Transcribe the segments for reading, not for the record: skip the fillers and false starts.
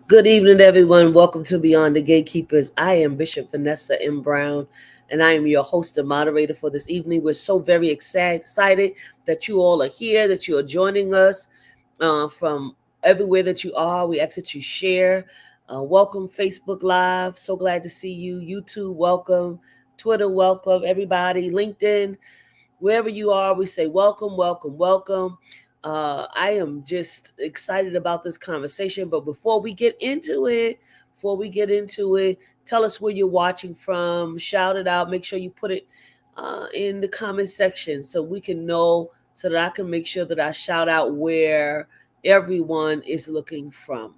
Good evening, everyone. Welcome to Beyond the Gatekeepers. I am Bishop Vanessa M. Brown, and I am your host and moderator for this evening. We're so very excited that you all are here, that you are joining us from everywhere that you are. We ask that you share. Welcome, Facebook Live. So glad to see you. YouTube, welcome. Twitter, welcome. Everybody, LinkedIn, wherever you are, we say welcome, welcome, welcome. I am just excited about this conversation. But before we get into it, tell us where you're watching from. Shout it out. Make sure you put it in the comment section so we can know, so that I can make sure that I shout out where everyone is looking from.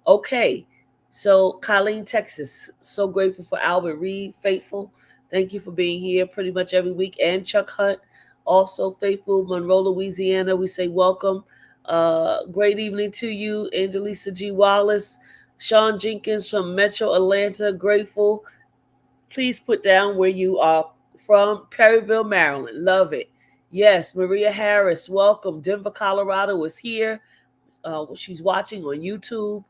Okay. So Colleen, Texas, so grateful for Albert Reed, faithful. Thank you for being here pretty much every week. And Chuck Hunt, also faithful. Monroe, Louisiana, we say welcome. Great evening to you. Angelisa G. Wallace, Sean Jenkins from Metro Atlanta, grateful. Please put down where you are from. Perryville, Maryland, love it. Yes, Maria Harris, welcome. Denver, Colorado is here. She's watching on YouTube.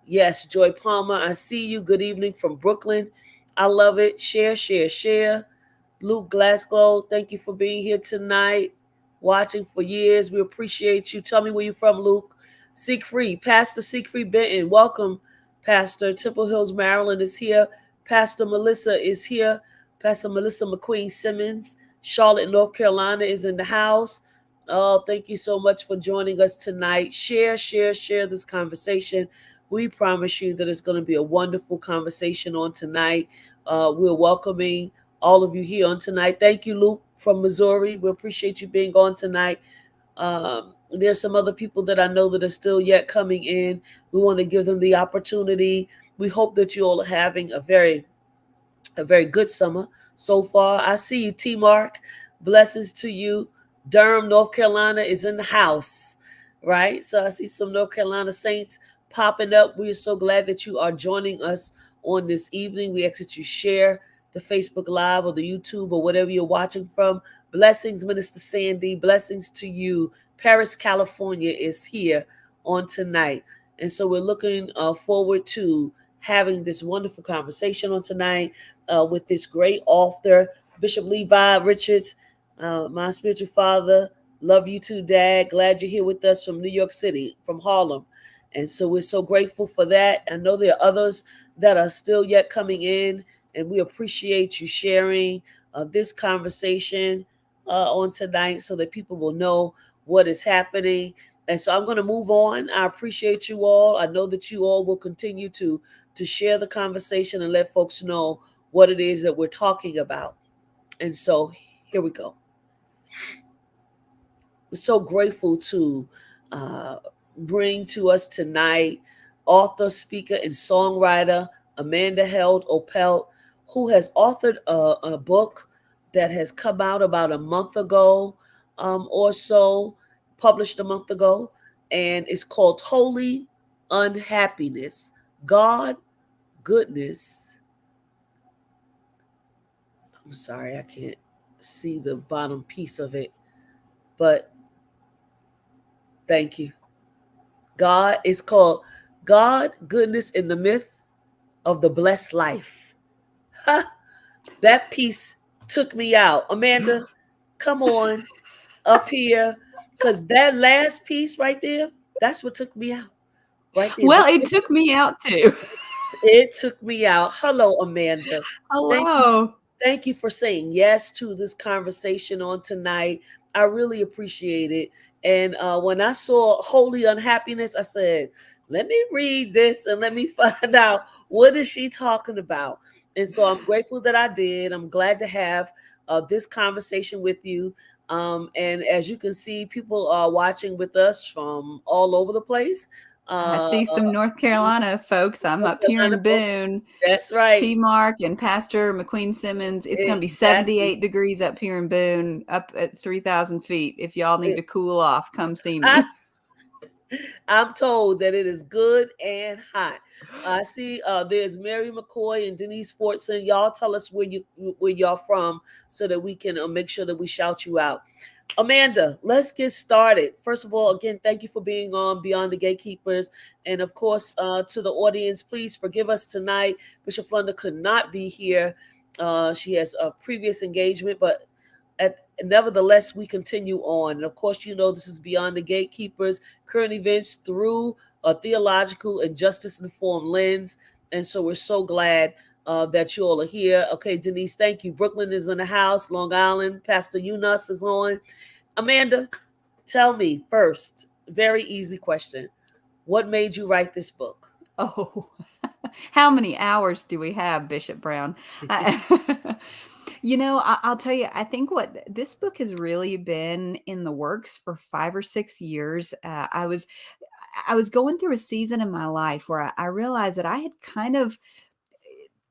Yes, Joy Palmer, I see you. Good evening from Brooklyn. I love it. Share, share, share. Luke Glasgow, thank you for being here tonight. Watching for years. We appreciate you. Tell me where you're from, Luke. Siegfried, Pastor Siegfried Benton. Welcome, Pastor. Temple Hills, Maryland is here. Pastor Melissa is here. Pastor Melissa McQueen Simmons. Charlotte, North Carolina is in the house. Oh, thank you so much for joining us tonight. Share, share, share this conversation. We promise you that it's going to be a wonderful conversation on tonight. We're welcoming all of you here on tonight. Thank you, Luke from Missouri. We appreciate you being on tonight. There's some other people that I know that are still yet coming in. We want to give them the opportunity. We hope that you all are having a very good summer so far. I see you, T Mark. Blessings to you. Durham, North Carolina is in the house, right? So I see some North Carolina saints popping up. We are so glad that you are joining us on this evening. We ask that you share the Facebook Live or the YouTube or whatever you're watching from. Blessings, Minister Sandy. Blessings to you. Paris, California is here on tonight. And so we're looking forward to having this wonderful conversation on tonight with this great author, Bishop Levi Richards, my spiritual father. Love you too, Dad. Glad you're here with us from New York City, from Harlem. And so we're so grateful for that. I know there are others that are still yet coming in, and we appreciate you sharing this conversation on tonight so that people will know what is happening. And so I'm going to move on. I appreciate you all. I know that you all will continue to share the conversation and let folks know what it is that we're talking about. And so here we go. We're so grateful to bring to us tonight author, speaker, and songwriter Amanda Held Opelt, who has authored a book that has come out about a month ago or so, published a month ago, and it's called Holy Unhappiness, God, Goodness. I'm sorry, I can't see the bottom piece of it, but thank you. God is called God, Goodness, in the Myth of the Blessed Life. Ha! That piece took me out. Amanda, come on up here, because that last piece right there, that's what took me out. Right there. Well, it took me out too. It took me out. Hello, Amanda. Thank you. Hello. Thank you for saying yes to this conversation on tonight. I really appreciate it. And when I saw Holy Unhappiness, I said, let me read this and let me find out what is she talking about. And so I'm grateful that I did. I'm glad to have this conversation with you. And as you can see, people are watching with us from all over the place. I Uh, see some North Carolina folks. I'm North up here Carolina in folks. Boone. That's right. T Mark and Pastor McQueen Simmons. It's going to be Exactly. 78 degrees up here in Boone, up at 3,000 feet. If y'all need to cool off, come see I, me. I'm told that it is good and hot. I see there's Mary McCoy and Denise Fortson. Y'all tell us where y'all from so that we can make sure that we shout you out. Amanda, let's get started. First of all, again, thank you for being on Beyond the Gatekeepers. And of course, to the audience, please forgive us tonight. Bishop Flunder could not be here. She has a previous engagement, but nevertheless, we continue on. And of course, you know, this is Beyond the Gatekeepers, current events through a theological and justice informed lens. And so we're so glad that you all are here. Okay, Denise, thank you. Brooklyn is in the house. Long Island, Pastor Eunice is on. Amanda, tell me first, very easy question. What made you write this book? Oh, how many hours do we have, Bishop Brown? I'll tell you, I think what this book has really been in the works for 5 or 6 years. I was going through a season in my life where I realized that I had kind of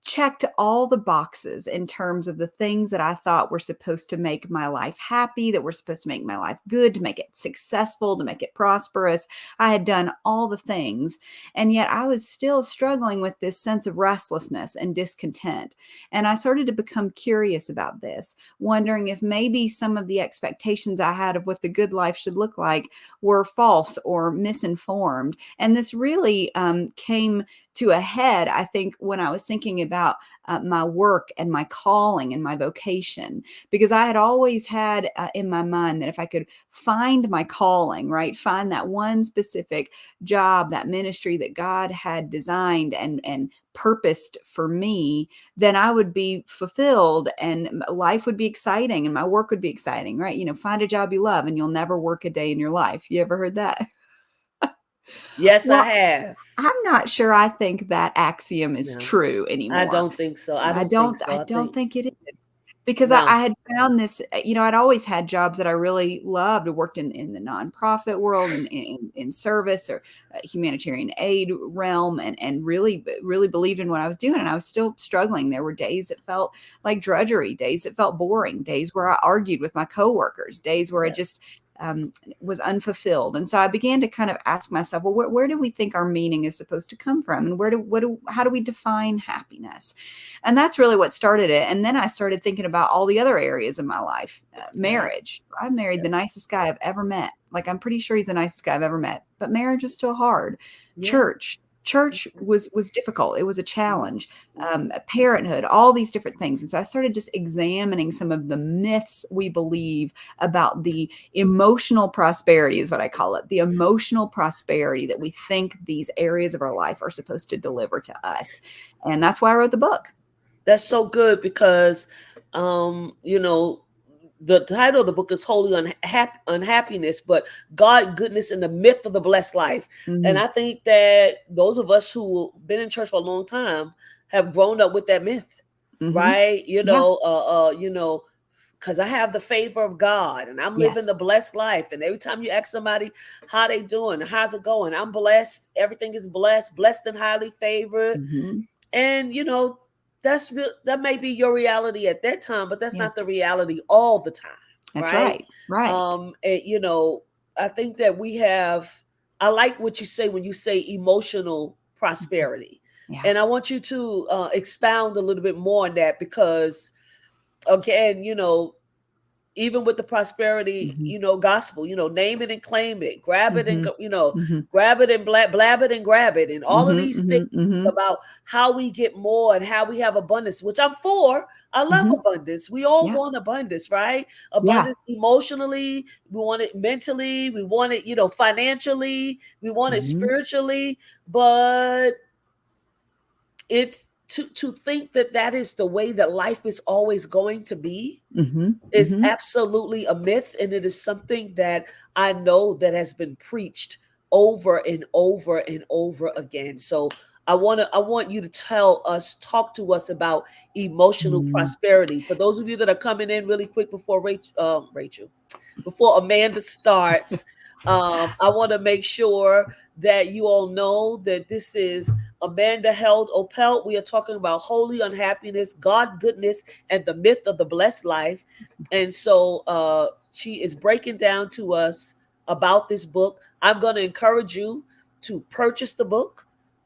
checked all the boxes in terms of the things that I thought were supposed to make my life happy, that were supposed to make my life good, to make it successful, to make it prosperous. I had done all the things, and yet I was still struggling with this sense of restlessness and discontent. And I started to become curious about this, wondering if maybe some of the expectations I had of what the good life should look like were false or misinformed. And this really came to a head, I think, when I was thinking about my work and my calling and my vocation, because I had always had in my mind that if I could find my calling, right, find that one specific job, that ministry that God had designed and purposed for me, then I would be fulfilled and life would be exciting and my work would be exciting, right? Find a job you love and you'll never work a day in your life. You ever heard that? Yes, I Well, have. I'm not sure I think that axiom is No, true I anymore. don't think so. I I don't think don't so. I I don't think think it is. Because I no. had found this, I'd always had jobs that I really loved. I worked in the nonprofit world and in service or humanitarian aid realm and really believed in what I was doing. And I was still struggling. There were days that felt like drudgery, days that felt boring, days where I argued with my coworkers, days where I Yeah. just was unfulfilled. And so I began to kind of ask myself, well, where do we think our meaning is supposed to come from? And how do we define happiness? And that's really what started it. And then I started thinking about all the other areas of my life. Right. Marriage. I married Yeah. the nicest guy I've ever met. Like, I'm pretty sure he's the nicest guy I've ever met, but marriage is still hard. Yeah. Church was difficult. It was a Mhm. challenge. Mhm. Parenthood, all these different things. And so I started just examining some of the myths we believe about the emotional prosperity, is what I call it, the emotional prosperity that we think these areas of our life are supposed to deliver to us. And that's why I wrote the book. That's so good because, you know, the title of the book is Holy Unhappiness, but God, goodness, and the myth of the blessed life. And Mhm. I think that those of us who been in church for a long time have grown up with that myth, Mhm. right? Yeah. Because I have the favor of God and I'm living Yes. the blessed life. And every time you ask somebody how they doing, how's it going, I'm blessed. Everything is blessed, blessed and highly favored. Mhm. And that's real. That may be your reality at that time, but that's Yeah. not the reality all the time, That's right? right. Right. I think that we have. I like what you say when you say emotional Mhm. prosperity, Yeah. and I want you to expound a little bit more on that because, again, even with the prosperity, Mhm. gospel, name it and claim it, grab it and Mhm. Mhm. grab it and blab it and grab it, and all of Mhm. these things Mhm. Mhm. about how we get more and how we have abundance, which I'm for. I love Mhm. abundance. We all Yeah. want abundance, right? Yeah. Abundance emotionally, we want it mentally, we want it, financially, we want it Mhm. spiritually, but it's to think that that is the way that life is always going to be Mhm. is Mhm. absolutely a myth, and it is something that I know that has been preached over and over and over again. So I want you to talk to us about emotional Mm. prosperity. For those of you that are coming in really quick before Rachel, before Amanda starts, I want to make sure that you all know that this is Amanda Held Opelt. We are talking about holy unhappiness, God goodness, and the myth of the blessed life. And so she is breaking down to us about this book. I'm going to encourage you to purchase the book,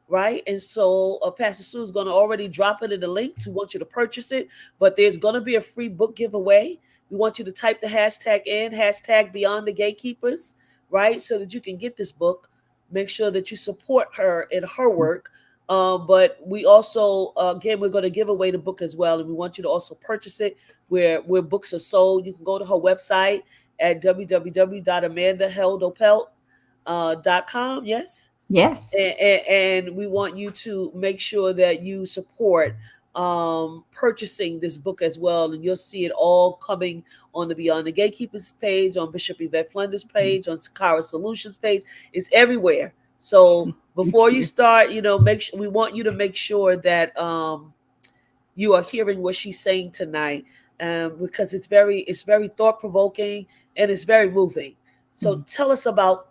right? And so Pastor Sue is going to already drop it in the links. We want you to purchase it, but there's going to be a free book giveaway. We want you to type the hashtag in, hashtag Beyond the Gatekeepers, right? So that you can get this book. Make sure that you support her in her work. But we also, again, we're going to give away the book as well. And we want you to also purchase it where books are sold. You can go to her website at www.amandaheldopelt.com. Yes. Yes. And we want you to make sure that you support purchasing this book as well, and you'll see it all coming on the Beyond the Gatekeepers page, on Bishop Yvette Flunder's Mhm. page, on Sakara Solutions page. It's everywhere. So before Thank you you. start, make sure we want you to make sure that you are hearing what she's saying tonight, because it's very thought provoking and it's very moving. So Mhm. tell us about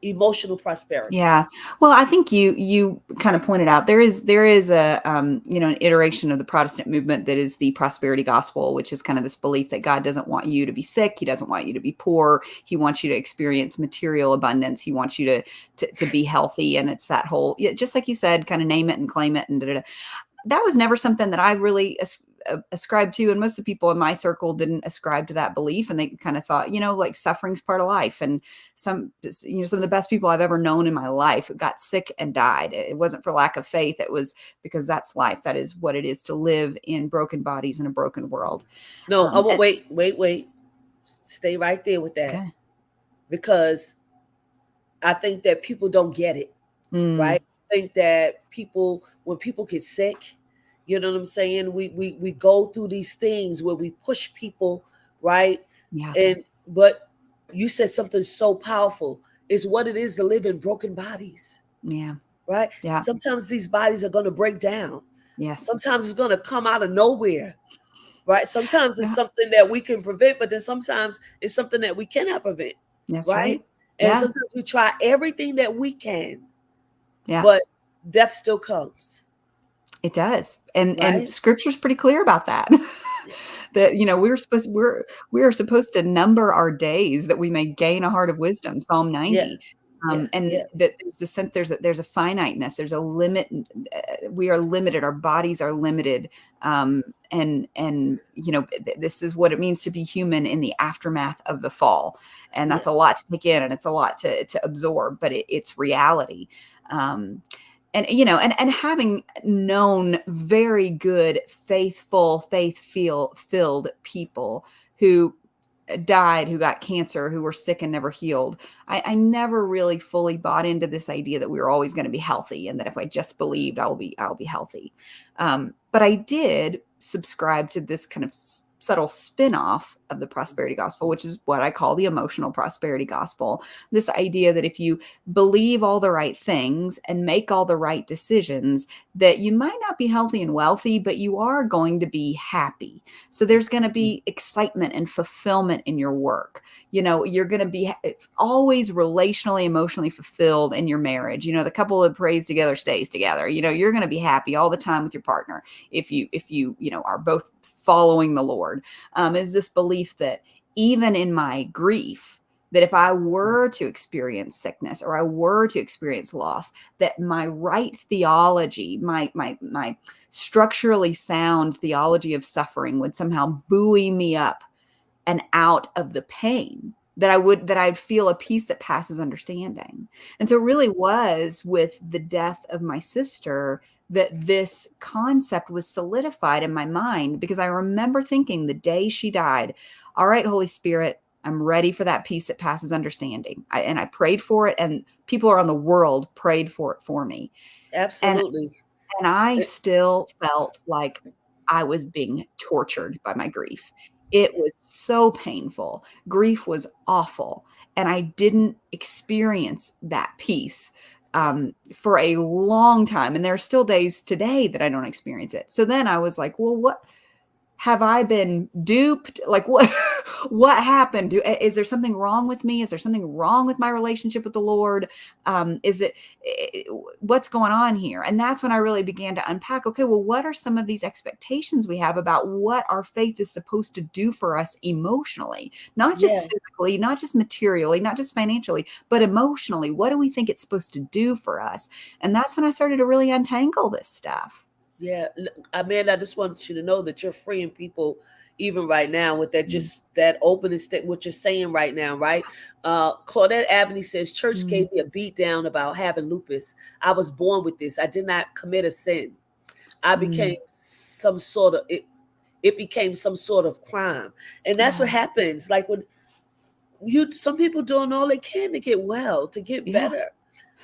emotional prosperity. Yeah. Well, I think you kind of pointed out there is a an iteration of the Protestant movement that is the prosperity gospel, which is kind of this belief that God doesn't want you to be sick, he doesn't want you to be poor, he wants you to experience material abundance, he wants you to be healthy, and it's that whole, yeah, just like you said, kind of name it and claim it and da-da-da. That was never something that I really ascribed to, and most of the people in my circle didn't ascribe to that belief, and they kind of thought, like, suffering's part of life. And some of the best people I've ever known in my life got sick and died. It wasn't for lack of faith, it was because that's life. That is what it is to live in broken bodies in a broken world. No, I won't. And Wait. Stay right there with that, okay. because I think that people don't get it, Mm, right? I think that people, when people get sick, you know what I'm saying? We go through these things where we push people, right? yeah, But you said something so powerful. Is what it is to live in broken bodies, yeah, right? yeah, Sometimes these bodies are going to break down. yes, Sometimes it's going to come out of nowhere, right? Sometimes it's yeah, something that we can prevent, but then sometimes it's something that we cannot prevent, that's right? right. And Yeah, sometimes we try everything that we can, yeah. but death still comes, It does. And right? scripture's pretty clear about that. Yeah, That, we are supposed to number our days that we may gain a heart of wisdom, Psalm yeah, 90. yeah, And yeah, that there's a sense, there's a finiteness, there's a limit. We are limited, our bodies are limited. This is what it means to be human in the aftermath of the fall. And yeah, that's a lot to take in, and it's a lot to absorb, but it's reality. Um, and having known very good, faithful, filled people who died, who got cancer, who were sick and never healed, I never really fully bought into this idea that we were always going to be healthy, and that if I just believed, I'll be healthy. But I did subscribe to this kind of subtle spin-off of the prosperity gospel, which is what I call the emotional prosperity gospel. This idea that if you believe all the right things and make all the right decisions, that you might not be healthy and wealthy, but you are going to be happy. So there's going to be excitement and fulfillment in your work. You're going to be always relationally, emotionally fulfilled in your marriage. The couple that prays together stays together. You're going to be happy all the time with your partner if you are both following the Lord. Is this belief that even in my grief, that if I were to experience sickness or I were to experience loss, that my right theology, my structurally sound theology of suffering would somehow buoy me up and out of the pain, that I'd feel a peace that passes understanding. And so it really was with the death of my sister that this concept was solidified in my mind, because I remember thinking the day she died, all right, Holy Spirit, I'm ready for that peace that passes understanding. And I prayed for it, and people around the world prayed for it for me. And absolutely. and I Eh, still felt like I was being tortured by my grief. It was so painful. Grief was awful, and I didn't experience that peace, for a long time, and there are still days today that I don't experience it. So then I was like, "Well, what have I been duped? Like, what what happened? Is there something wrong with me? Is there something wrong with my relationship with the Lord? Is it what's going on here?" And that's when I really began to unpack, okay, well, what are some of these expectations we have about what our faith is supposed to do for us emotionally? Not just yes, physically, not just materially, not just financially, but emotionally. What do we think it's supposed to do for us? And that's when I started to really untangle this stuff. yeah. Amanda, I just want you to know that you're freeing people even right now with that, Mm, just that openness, what you're saying right now, right? Claudette Abney says, church mm, gave me a beat down about having lupus. I was born with this. I did not commit a sin. I became mm. some sort of it became some sort of crime. And that's what Yeah. happens. Like when some people doing all they can to get well, to get Yeah. better,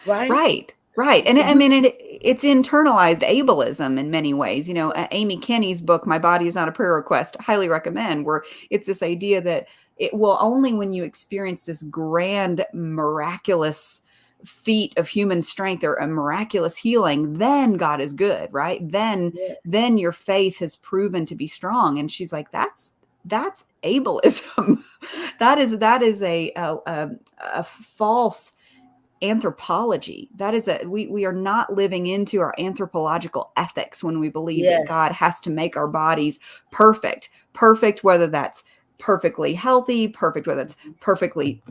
right? Right, right, and I You mean, it's internalized ableism in many ways. yes, Amy Kenny's book, "My Body Is Not a Prayer Request," highly recommend, where it's this idea that it will only when you experience this grand, miraculous feat of human strength or a miraculous healing, then God is good, right? Then, yeah, then your faith has proven to be strong. And she's like, that's ableism. That is a false anthropology. That is we are not living into our anthropological ethics when we believe that God Yes. has to make our bodies perfect, whether that's perfectly healthy, perfect, whether it's perfectly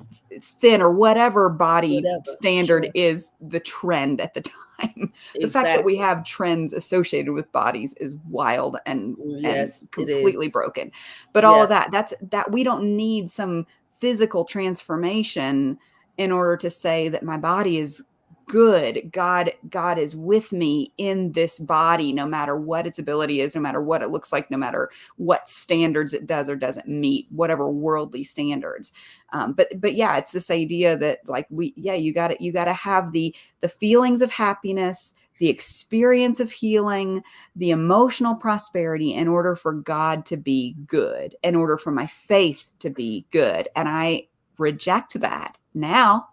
thin, or whatever body Whatever. standard Sure. is the trend at the time. The fact that we Exactly. have trends associated with bodies is wild and Yes, it completely is. broken. But all of Yes. that we don't need some physical transformation in order to say that my body is good. God is with me in this body, no matter what its ability is, no matter what it looks like, no matter what standards it does or doesn't meet, whatever worldly standards. But yeah, it's this idea that like you got to have the feelings of happiness, the experience of healing, the emotional prosperity in order for God to be good, in order for my faith to be good. And I reject that now,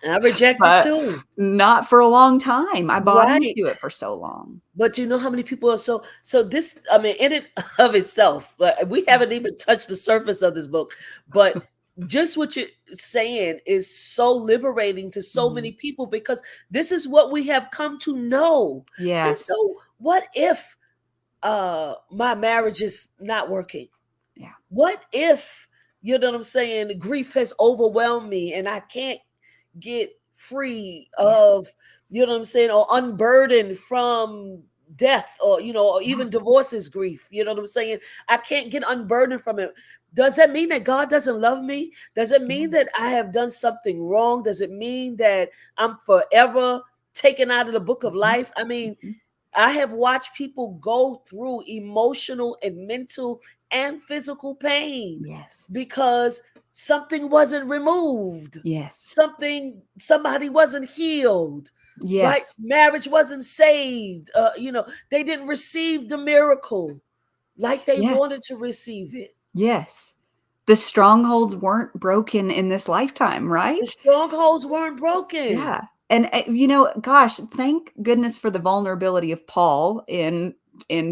I reject it but too. not for a long time. I bought Right. into it for so long. But you know how many people are so this, I mean, in and of itself, but we haven't even touched the surface of this book. But just what you're saying is so liberating to so many Mhm. people because this is what we have come to know. And Yes. so what if my marriage is not working? Yeah. What if, you know what I'm saying, grief has overwhelmed me and I can't get free Yeah. of, you know what I'm saying, or unburdened from death, or, you know, or Yeah. even divorce is grief. You know what I'm saying? I can't get unburdened from it. Does that mean that God doesn't love me? Does it mean that I have done something wrong? Does it mean that I'm forever taken out of the book of Mhm. life? I mean, Mhm. I have watched people go through emotional and mental and physical pain Yes. because something wasn't removed. Yes. Somebody wasn't healed, right? Yes. Marriage wasn't saved. You know, they didn't receive the miracle like they Yes. wanted to receive it. Yes. The strongholds weren't broken in this lifetime, The right? strongholds weren't broken. Yeah. And gosh, thank goodness for the vulnerability of Paul in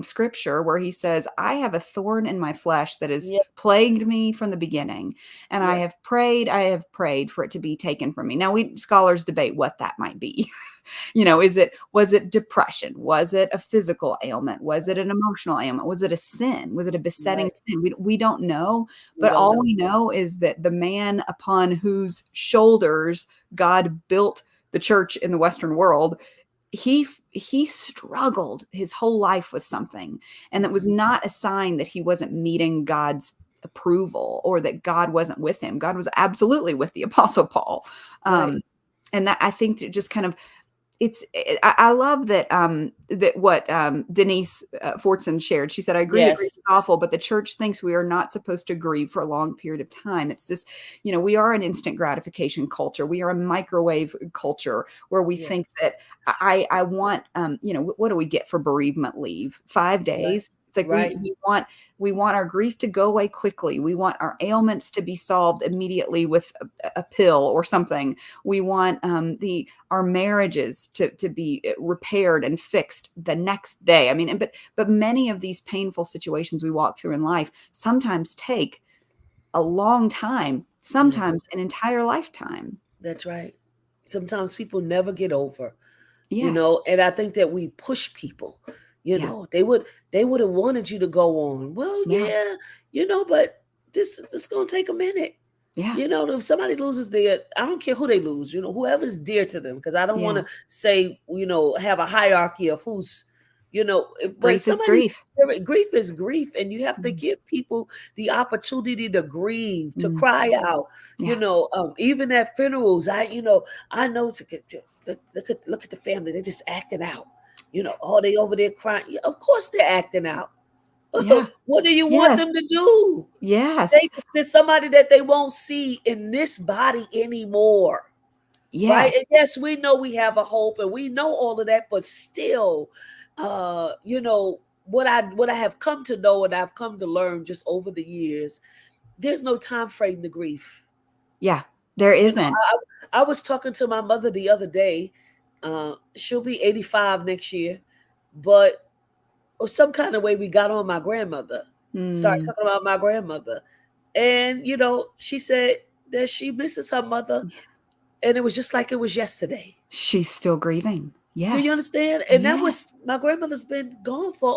scripture where he says, "I have a thorn in my flesh that has Yes. plagued me from the beginning, and Yeah. I have prayed for it to be taken from me." Now, we scholars debate what that might be. Was it depression? Was it a physical ailment? Was it an emotional ailment? Was it a sin? Was it a besetting Right. sin? We don't know, We but don't all know. we know is that the man upon whose shoulders God built the church in the Western world, he struggled his whole life with something, and that was Mhm. not a sign that he wasn't meeting God's approval or that God wasn't with him. God was absolutely with the Apostle Paul. Right. Um, and that I think that just kind of I love that that what Denise Fortson shared. She said, "I agree that grief Yes. is awful, but the church thinks we are not supposed to grieve for a long period of time. It's this, we are an instant gratification culture. We are a microwave culture where we Yes. think that I want, what do we get for bereavement leave? Right. 5 days. It's like Right. we want our grief to go away quickly. We want our ailments to be solved immediately with a pill or something. We want the our marriages to be repaired and fixed the next day. I mean, but many of these painful situations we walk through in life sometimes take a long time, Yes. sometimes an entire lifetime. That's right. Sometimes people never get over, you Yes. know, and I think that we push people, you Yeah. know, they would have wanted you to go on. Well, Yeah. yeah, you know, but this gonna take a minute. Yeah. You know, if somebody loses their, I don't care who they lose, you know, whoever's dear to them, because I don't want Yeah. to say, you know, have a hierarchy of who's, you know, but Grief is somebody, grief. grief is grief, and you have to Mm. give people the opportunity to grieve, to Mm. cry out, you Yeah. know, even at funerals. I know look at the family, they're just acting out, you know, oh, they over there crying. Yeah, of course they're acting out. Yeah. What do you want Yes. them to do? Yes. There's somebody that they won't see in this body anymore, right? Yes. And yes, we know we have a hope and we know all of that, but still, you know, what I have come to know and I've come to learn just over the years, there's no time frame to grief. Yeah. There You know, isn't. I was talking to my mother the other day. She'll be 85 next year, but some kind of way we got on my grandmother, start Mm. talking about my grandmother. And, you know, she said that she misses her mother and it was just like it was yesterday. She's still grieving. Do you Yes. understand? And that Yes. was, my grandmother's been gone for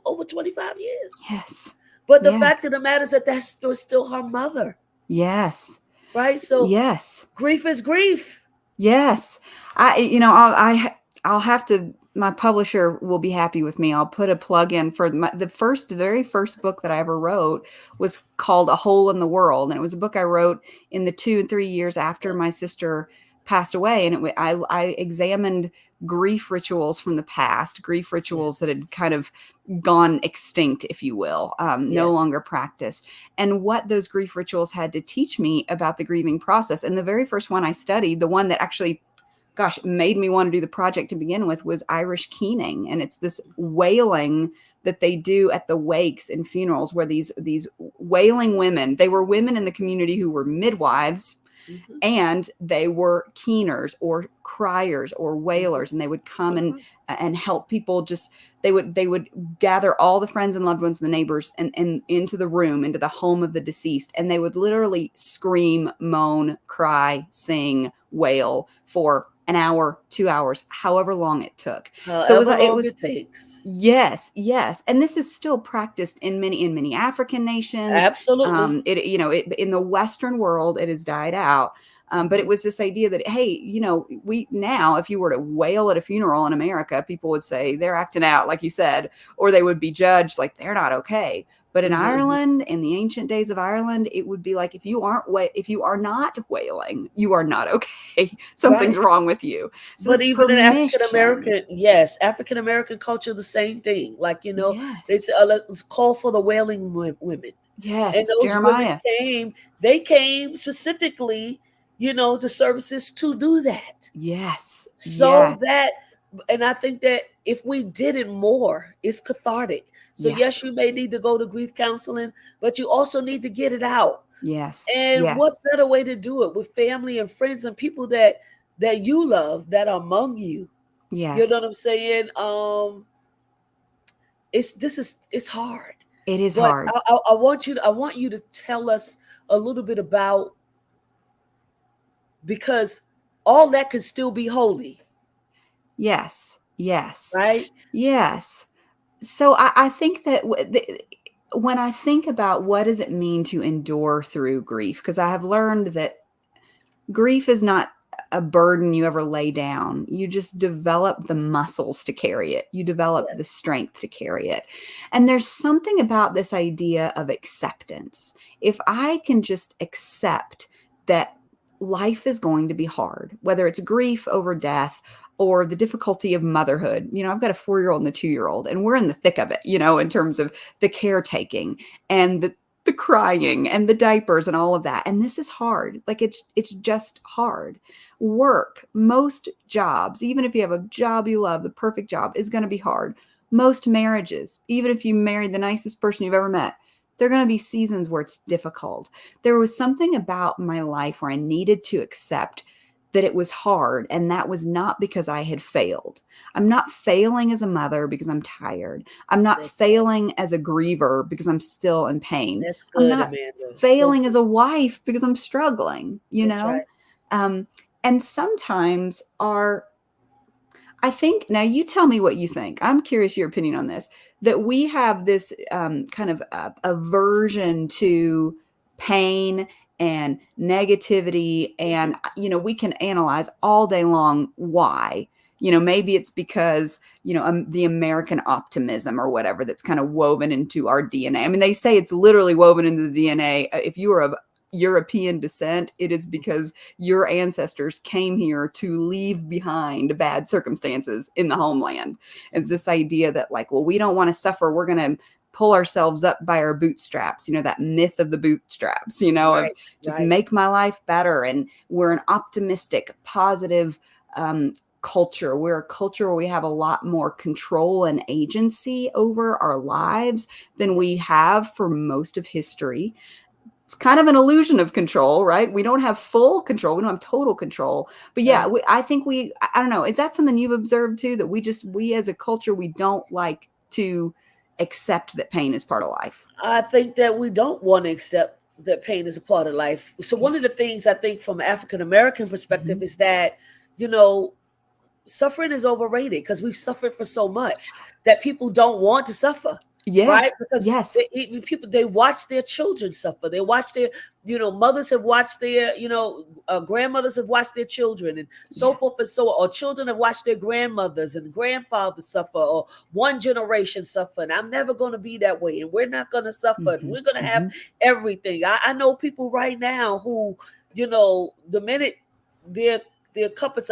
over 25 years. Yes. But the fact Yes. of the matter is that was still her mother, Yes. right? So Yes. grief is grief. Yes. I'll have to, my publisher will be happy with me. I'll put a plug in for the very first book that I ever wrote was called A Hole in the World. And it was a book I wrote in the 2 and 3 years after my sister passed away. And I examined grief rituals from the past, grief rituals that had kind Yes. of gone extinct, if you will, no Yes. longer practiced, and what those grief rituals had to teach me about the grieving process. And the very first one I studied, the one that actually, gosh, made me want to do the project to begin with, was Irish keening. And it's this wailing that they do at the wakes and funerals, where these wailing women, they were women in the community who were midwives, Hmm. and they were keeners or criers or Hmm. wailers, and they would come Hmm. and help people. Just they would gather all the friends and loved ones and the neighbors and into the room, into the home of the deceased, and they would literally scream, moan, cry, sing, wail for an hour, 2 hours, however long it took. So However it long was it takes. Yes, yes, and this is still practiced in many African nations. Absolutely. In the Western world, it has died out. But it Hmm. was this idea that, hey, we now, if you were to wail at a funeral in America, people would say they're acting out, like you said, or they would be judged like they're not okay. But in Hmm. Ireland, in the ancient days of Ireland, it would be like, if you are not wailing, you are not okay. Something's Right. wrong with you. So But this even in African permission, American, yes, African American culture, the same thing. Like, they yes, say, let's call for the wailing women. And yes, those women Jeremiah. they came specifically, to services to do that. Yes, So yes, that, and I think that if we did it more, it's cathartic. So yes, yes, you may need to go to grief counseling, but you also need to get it out. yes, And yes, what better way to do it with family and friends and people that you love, that are among you. You know what yes. I'm saying? It's hard, It is but hard. I want you to tell us a little bit about, because all that can still be holy, Yes, yes, right? yes. So I think that when I think about what does it mean to endure through grief, because I have learned that grief is not a burden you ever lay down. You just develop the muscles to carry it. You develop the Yes. strength to carry it. And there's something about this idea of acceptance. If I can just accept that life is going to be hard, whether it's grief over death or the difficulty of motherhood. I've got a 4-year-old and a 2-year-old, and we're in the thick of it, in terms of the caretaking and the crying and the diapers and all of that. And this is hard. Like it's just hard. Work, most jobs, even if you have a job you love, the perfect job, is going to be hard. Most marriages, even if you married the nicest person you've ever met, there are going to be seasons where it's difficult. There was something about my life where I needed to accept that it was hard, and that was not because I had failed. I'm not failing as a mother because I'm tired. I'm not That's right. failing as a griever because I'm still in pain. That's I'm good, not Amanda. So failing as good. a wife because I'm struggling, That's right. Um, and sometimes I think, now you tell me what you think. I'm curious your opinion on this, that we have this kind of aversion to pain and negativity. Hmm. And, we can analyze all day long why. Maybe it's because, the American optimism or whatever that's kind of woven into our DNA. I mean, they say it's literally woven into the DNA. If you are of European descent, it is because your ancestors came here to leave behind bad circumstances in the homeland. It's this idea that, like, well, we don't want to suffer. We're going to pull ourselves up by our bootstraps, that myth of the bootstraps, of Right. just Right. make my life better. And we're an optimistic, positive culture. We're a culture where we have a lot more control and agency over our lives than we have for most of history. It's kind of an illusion of control, right? We don't have full control. We don't have total control. But yeah, Right. I think I don't know. Is that something you've observed too? That we as a culture, we don't like to accept that pain is part of life. I think that we don't want to accept that pain is a part of life. So one of the things I think from an African American perspective is that, you know, suffering is overrated because we've suffered for so much that people don't want to suffer. Right, Yes. because Yes. they watch their children suffer. They watch their, mothers have watched their, grandmothers have watched their children, and so Yes. forth and so on. Or children have watched their grandmothers and grandfathers suffer, or one generation suffer. And I'm never going to be that way, and we're not going to suffer. And we're going to have everything. I know people right now who, the minute their cupboards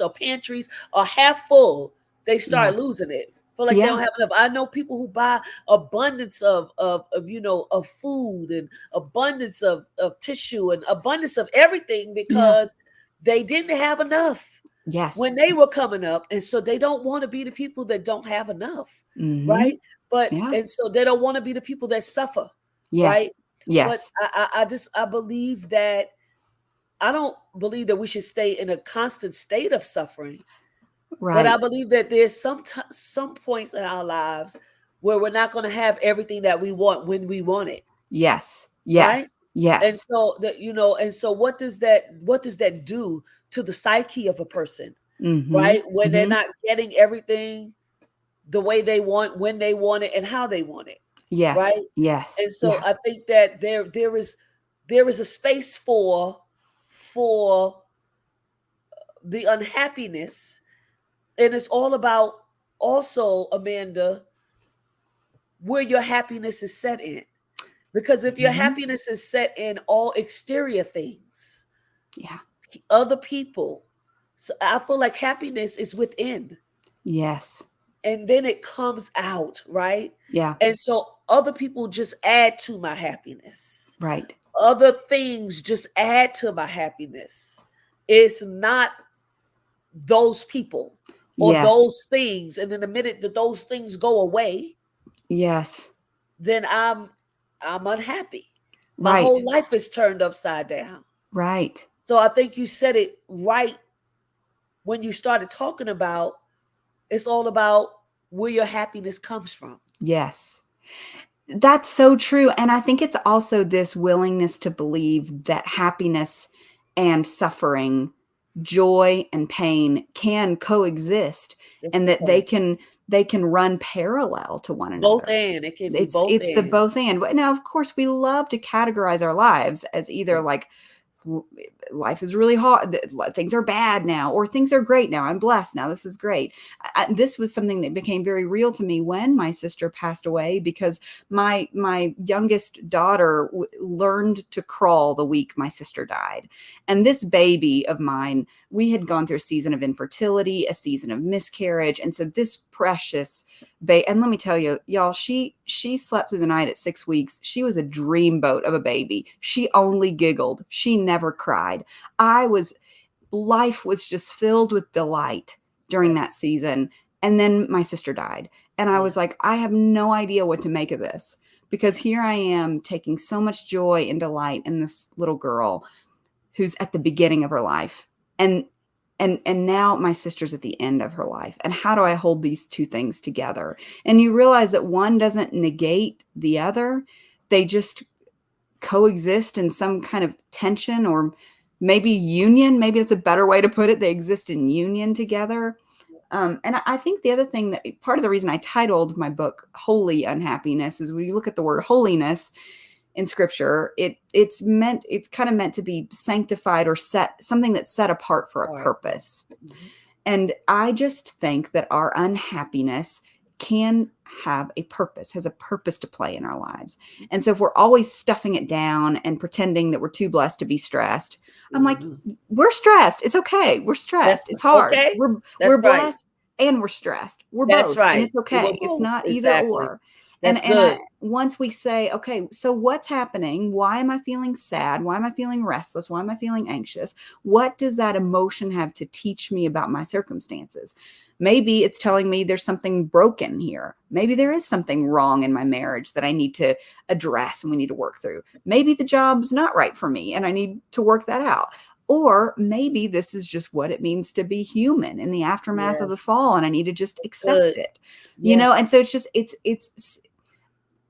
or pantries are half full, they start losing it. Feel like they don't have enough. I know people who buy abundance of food, and abundance of tissue, and abundance of everything because they didn't have enough Yes. when they were coming up. And so they don't want to be the people that don't have enough. Right. And so they don't want to be the people that suffer. Yes. Right. But Yes. I believe that I don't believe that we should stay in a constant state of suffering. But I Right. believe that there's some points in our lives where we're not going to have everything that we want when we want it, Yes. right? Yes. And Yes. so what does that do to the psyche of a person, Mhm. right? When they're Mhm. not getting everything the way they want, when they want it, and how they want it, Yes. right? Yes. And so Yeah. I think that there is a space for the unhappiness, and it's all about also, Amanda, where your happiness is set in. Because if your Mhm. happiness is set in all exterior things, Yeah. other people, so I feel like happiness is within, Yes. and then it comes out, right? Yeah. And so other people just add to my happiness. Right. Other things just add to my happiness. It's not those people or Yes. those things. And in the minute that those things go away, Yes. then I'm unhappy. My Right. whole life is turned upside down. Right. So I think you said it right when you started talking about it's all about where your happiness comes from. Yes. That's so true, and I think it's also this willingness to believe that happiness and suffering, joy and pain can coexist, Yes, and it that can. they can run parallel to one Both another. and it can be both It's the and. both and. But now, of course, we love to categorize our lives as either like life is really hard, things are bad now, or things are great now, I'm blessed now, this is great. This was something that became very real to me when my sister passed away, because my youngest daughter learned to crawl the week my sister died. And this baby of mine, we had gone through a season of infertility, a season of miscarriage, and so this precious and let me tell you, y'all, she slept through the night at 6 weeks. She was a dreamboat of a baby. She only giggled. She never cried. Life was just filled with delight during that Yes. season. And then my sister died. And I Yeah. was like, I have no idea what to make of this, because here I am taking so much joy and delight in this little girl who's at the beginning of her life. And now my sister's at the end of her life. And how do I hold these two things together? And you realize that one doesn't negate the other. They just coexist in some kind of tension, or maybe union. Maybe that's a better way to put it. They exist in union together. And I think the other thing, that part of the reason I titled my book Holy Unhappiness, is when you look at the word holiness in scripture, it's kind of meant to be sanctified, or something that's set apart for a All right. purpose. And I just think that our unhappiness can have a purpose, has a purpose to play in our lives. And so if we're always stuffing it down and pretending that we're too blessed to be stressed, I'm like, we're stressed. It's okay. We're stressed. It's hard. Okay. That's We're right. blessed and we're stressed. We're That's both. And right. it's We're okay. It's both. not either Exactly. or. That's And good. once we say, okay, so what's happening? Why am I feeling sad? Why am I feeling restless? Why am I feeling anxious? What does that emotion have to teach me about my circumstances? Maybe it's telling me there's something broken here. Maybe there is something wrong in my marriage that I need to address and we need to work through. Maybe the job's not right for me and I need to work that out. Or maybe this is just what it means to be human in the aftermath of the Yes. fall, and I need to just That's accept good. it. And Yes. so it's just, it's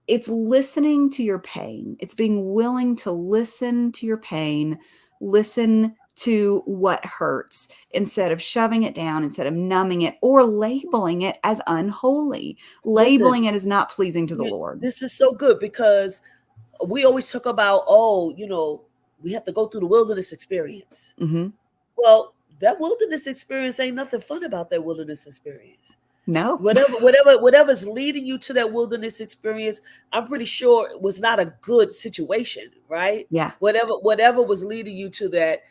it's listening to your pain. It's being willing to listen to your pain, listen to what hurts instead of shoving it down, instead of numbing it or labeling it as unholy, Listen, labeling it as not pleasing to the Lord. this is so good because we always talk about, oh, we have to go through the wilderness experience. Mm-hmm. Well, that wilderness experience ain't nothing fun about that wilderness experience. No. Whatever's leading you to that wilderness experience, I'm pretty sure it was not a good situation, right? Yeah. Whatever was leading you to that,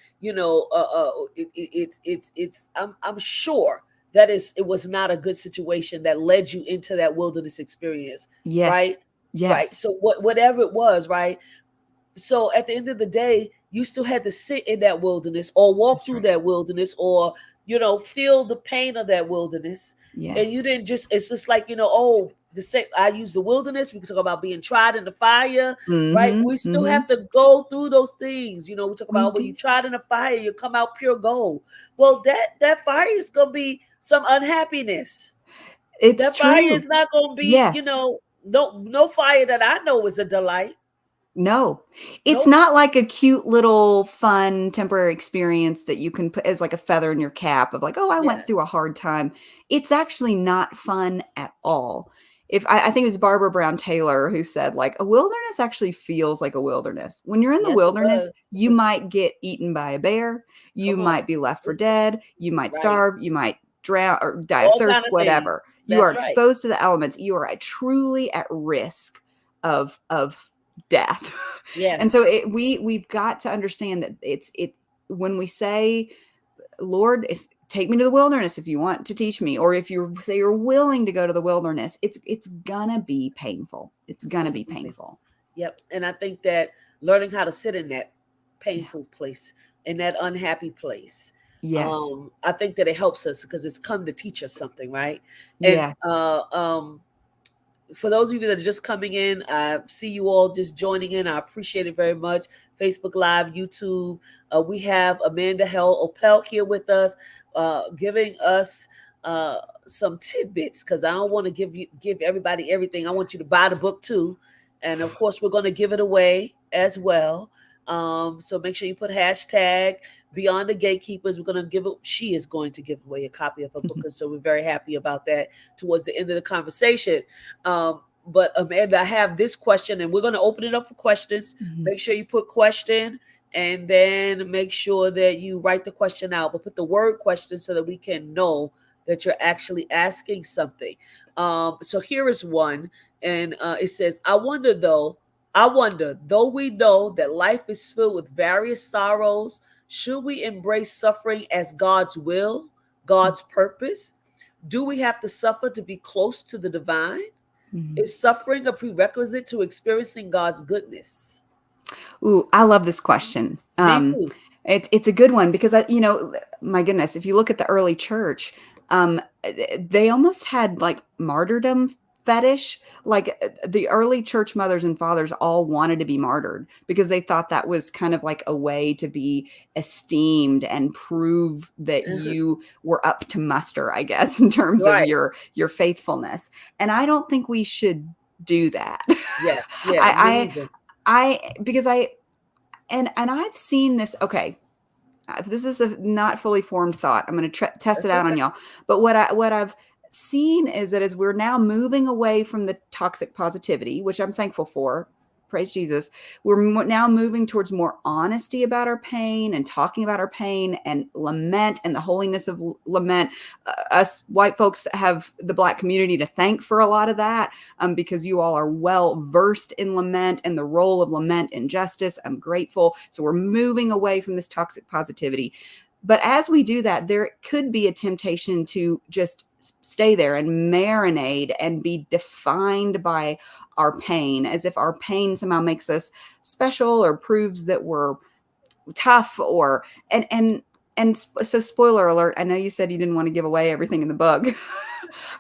I'm sure that it was not a good situation that led you into that wilderness experience, Yes. right? Right. Yes. So whatever it was, right? So at the end of the day, you still had to sit in that wilderness or walk That's through right. that wilderness or, feel the pain of that wilderness. And you Yes. didn't just, it's just like, oh, I use the wilderness. We can talk about being tried in the fire, right? Mm-hmm. We still Mm-hmm. have to go through those things. We talk We about when do. you tried in the fire, you come out pure gold. Well, that fire is going to be some unhappiness. It's That fire true. is not going to be, Yes. no fire that I know is a delight. No, it's Nope. not like a cute little fun temporary experience that you can put as like a feather in your cap of like, oh, I Yeah. went through a hard time. It's actually not fun at all. If I think it was Barbara Brown Taylor who said, like, a wilderness actually feels like a wilderness. When you're in the Yes, it wilderness, does. you might get eaten by a bear, you Come on. might be left for dead, you might Right. starve, you might drown or die of All thirst, kind of things. whatever. You are That's right. exposed to the elements. You are truly at risk of death. And so Yes. we've got to understand that it when we say, Lord, if take me to the wilderness if you want to teach me, or if you say you're willing to go to the wilderness, it's gonna be painful. It's It's gonna going to be be painful. painful. Yep. And I think that learning how to sit in that Yeah. painful place, in that unhappy place, Yes. I think that it helps us because it's come to teach us something, right? And Yes. for those of you that are just coming in, I see you all just joining in. I appreciate it very much. Facebook Live, YouTube. We have Amanda Held Opelt here with us, giving us some tidbits because I don't want to give everybody everything. I want you to buy the book too, and of course we're going to give it away as well. So make sure you put hashtag Beyond the Gatekeepers. She is going to give away a copy of her book, and so we're very happy about that towards the end of the conversation. But Amanda, I have this question, and we're going to open it up for questions. Mhm. Make sure you put question, and then make sure that you write the question out, but put the word question so that we can know that you're actually asking something. So here is one, and it says, I wonder, though we know that life is filled with various sorrows, should we embrace suffering as God's will, God's purpose? Do we have to suffer to be close to the divine? Mhm. Is suffering a prerequisite to experiencing God's goodness? Ooh, I love this question. Me too. It's a good one because my goodness, if you look at the early church, they almost had like martyrdom fetish. Like the early church mothers and fathers all wanted to be martyred because they thought that was kind of like a way to be esteemed and prove that you were up to muster, I guess, in terms of Right. your faithfulness. And I don't think we should do that. Yes. Yeah. Me I, neither. because and I've seen this. Okay, if this is a not fully formed thought, I'm going to test it That's out on okay. y'all. But what I've seen is that as we're now moving away from the toxic positivity, which I'm thankful for, praise Jesus, we're now moving towards more honesty about our pain and talking about our pain and lament and the holiness of lament. Us white folks have the Black community to thank for a lot of that, because you all are well versed in lament and the role of lament in justice. I'm grateful. So we're moving away from this toxic positivity. But as we do that, there could be a temptation to just stay there and marinate and be defined by our pain, as if our pain somehow makes us special or proves that we're tough, or so spoiler alert, I know you said you didn't want to give away everything in the book.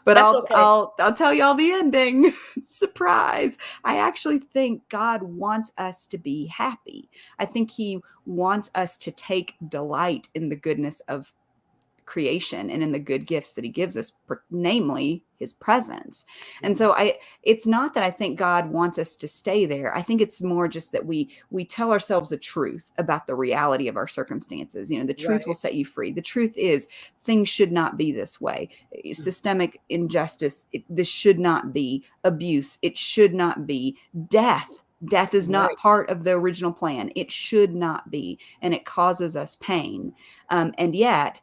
But That's I'll okay. I'll I'll tell y'all the ending. Surprise. I actually think God wants us to be happy. I think he wants us to take delight in the goodness of creation and in the good gifts that he gives us, namely his presence. And so it's not that I think God wants us to stay there. I think it's more just that we tell ourselves the truth about the reality of our circumstances. The truth will Right. set you free. The truth is things should not be this way. Systemic injustice, this should not be. Abuse, it should not be. Death is not Right. part of the original plan. It should not be, and it causes us pain. And yet,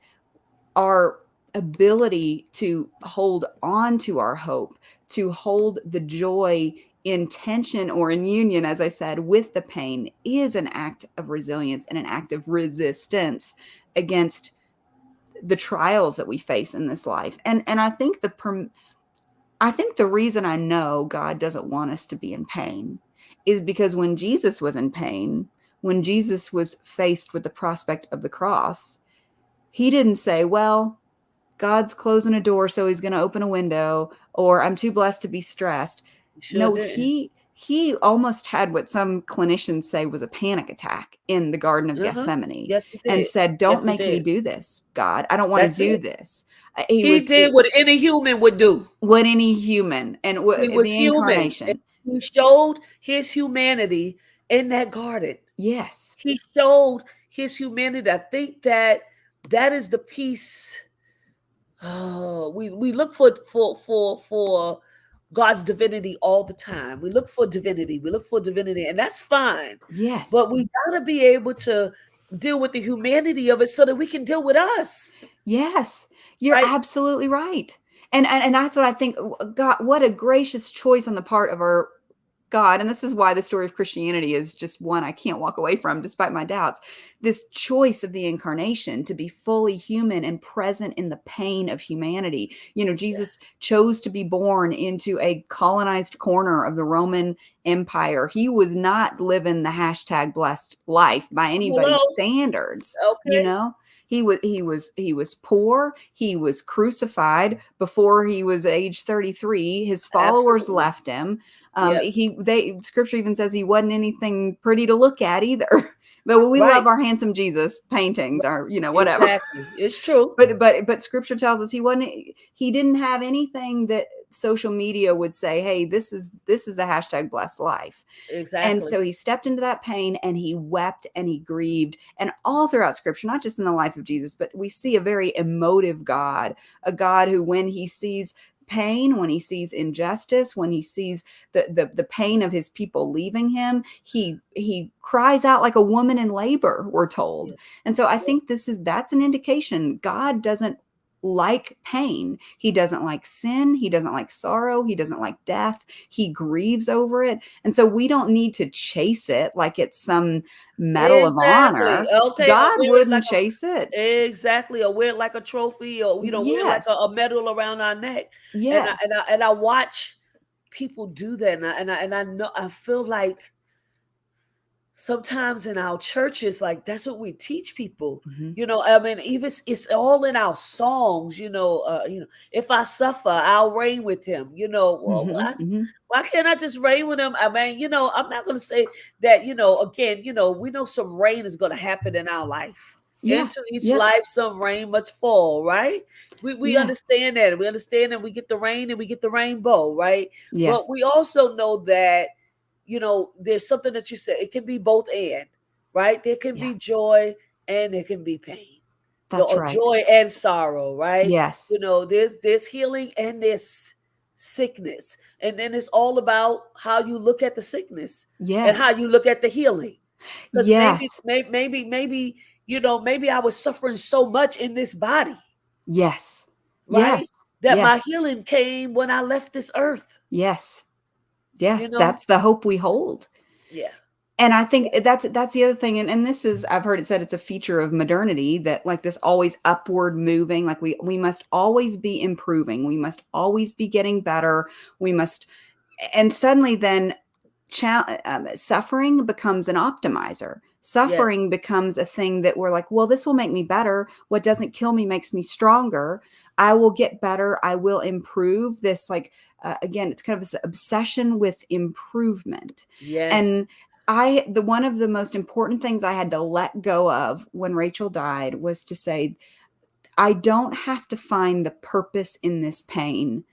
our ability to hold on to our hope, to hold the joy in tension or in union, as I said, with the pain, is an act of resilience and an act of resistance against the trials that we face in this life. And I think the reason I know God doesn't want us to be in pain is because when Jesus was in pain, when Jesus was faced with the prospect of the cross, he didn't say, well, God's closing a door, so he's going to open a window, or I'm too blessed to be stressed. You sure No, didn't. he almost had what some clinicians say was a panic attack in the Garden of Uh-huh. Gethsemane, Yes, he and did. said, don't Yes, he make me did. do this, God. I don't want to That's do it. this. He did what any human would do. What any human, and He was the human. And incarnation. he showed his humanity in that garden. Yes. He showed his humanity. I think that is the piece. Oh, we look for God's divinity all the time. We look for divinity. We look for divinity, and that's fine. Yes. But we gotta be able to deal with the humanity of it so that we can deal with us. Yes. You're Right? absolutely right. And that's what I think. God, what a gracious choice on the part of our God. And this is why the story of Christianity is just one I can't walk away from, despite my doubts. This choice of the incarnation to be fully human and present in the pain of humanity. Yeah. Jesus chose to be born into a colonized corner of the Roman Empire. He was not living the hashtag blessed life by anybody's Hello. standards. Okay. He was poor. He was crucified before he was age 33. His followers Absolutely. left him. Yep. Scripture even says he wasn't anything pretty to look at either. But we Right. love our handsome Jesus paintings, or whatever. Exactly. It's true. But scripture tells us he didn't have anything that social media would say, hey, this is the hashtag blessed life. And Exactly. so he stepped into that pain and he wept and he grieved. And all throughout scripture, not just in the life of Jesus, but we see a very emotive God, a God who, when he sees pain, when he sees injustice, when he sees the pain of his people leaving him, he cries out like a woman in labor, we're told. Yeah. And so I Yeah. think that's an indication God doesn't like pain. He doesn't like sin. He doesn't like sorrow. He doesn't like death. He grieves over it. And so we don't need to chase it like it's some medal of Exactly. honor. Okay. I'll God wear it wouldn't like chase it. exactly, or wear it like a trophy, or wear it like Yes. a medal around our neck. And I Yes. and I and I watch people do that, and I know I feel like sometimes in our churches, like that's what we teach people. Mhm. I mean, even it's all in our songs. If I suffer, I'll reign with him. Well, Mhm. Mhm. why can't I just reign with him? I mean, I'm not going to say that. Again, we know some rain is going to happen in our life. Yeah. Into each Yep. life, some rain must fall. Right? We Yes. understand that. We understand that we get the rain and we get the rainbow. Right? But Yes. we also know that there's something that you said. It can be both and, right? There can Yeah. be joy and there can be pain. That's Or right. joy and sorrow, right? Yes. There's healing and there's sickness. And then it's all about how you look at the sickness and how Yes. you look at the healing. Because Yes. maybe I was suffering so much in this body, Yes. right? Yes. That my Yes. healing came when I left this earth, Yes. you Yes. know? That's the hope we hold. Yeah. And I think that's the other thing, and this is, I've heard it said, it's a feature of modernity, that like this always upward moving, like we must always be improving, we must always be getting better, we must, and suddenly then suffering becomes an optimizer. Yes. Suffering becomes a thing that we're like, well, this will make me better. What doesn't kill me makes me stronger. I will get better. I will improve. This, like, again, it's kind of this obsession with improvement. Yes. And the one of the most important things I had to let go of when Rachel died was to say, I don't have to find the purpose in this pain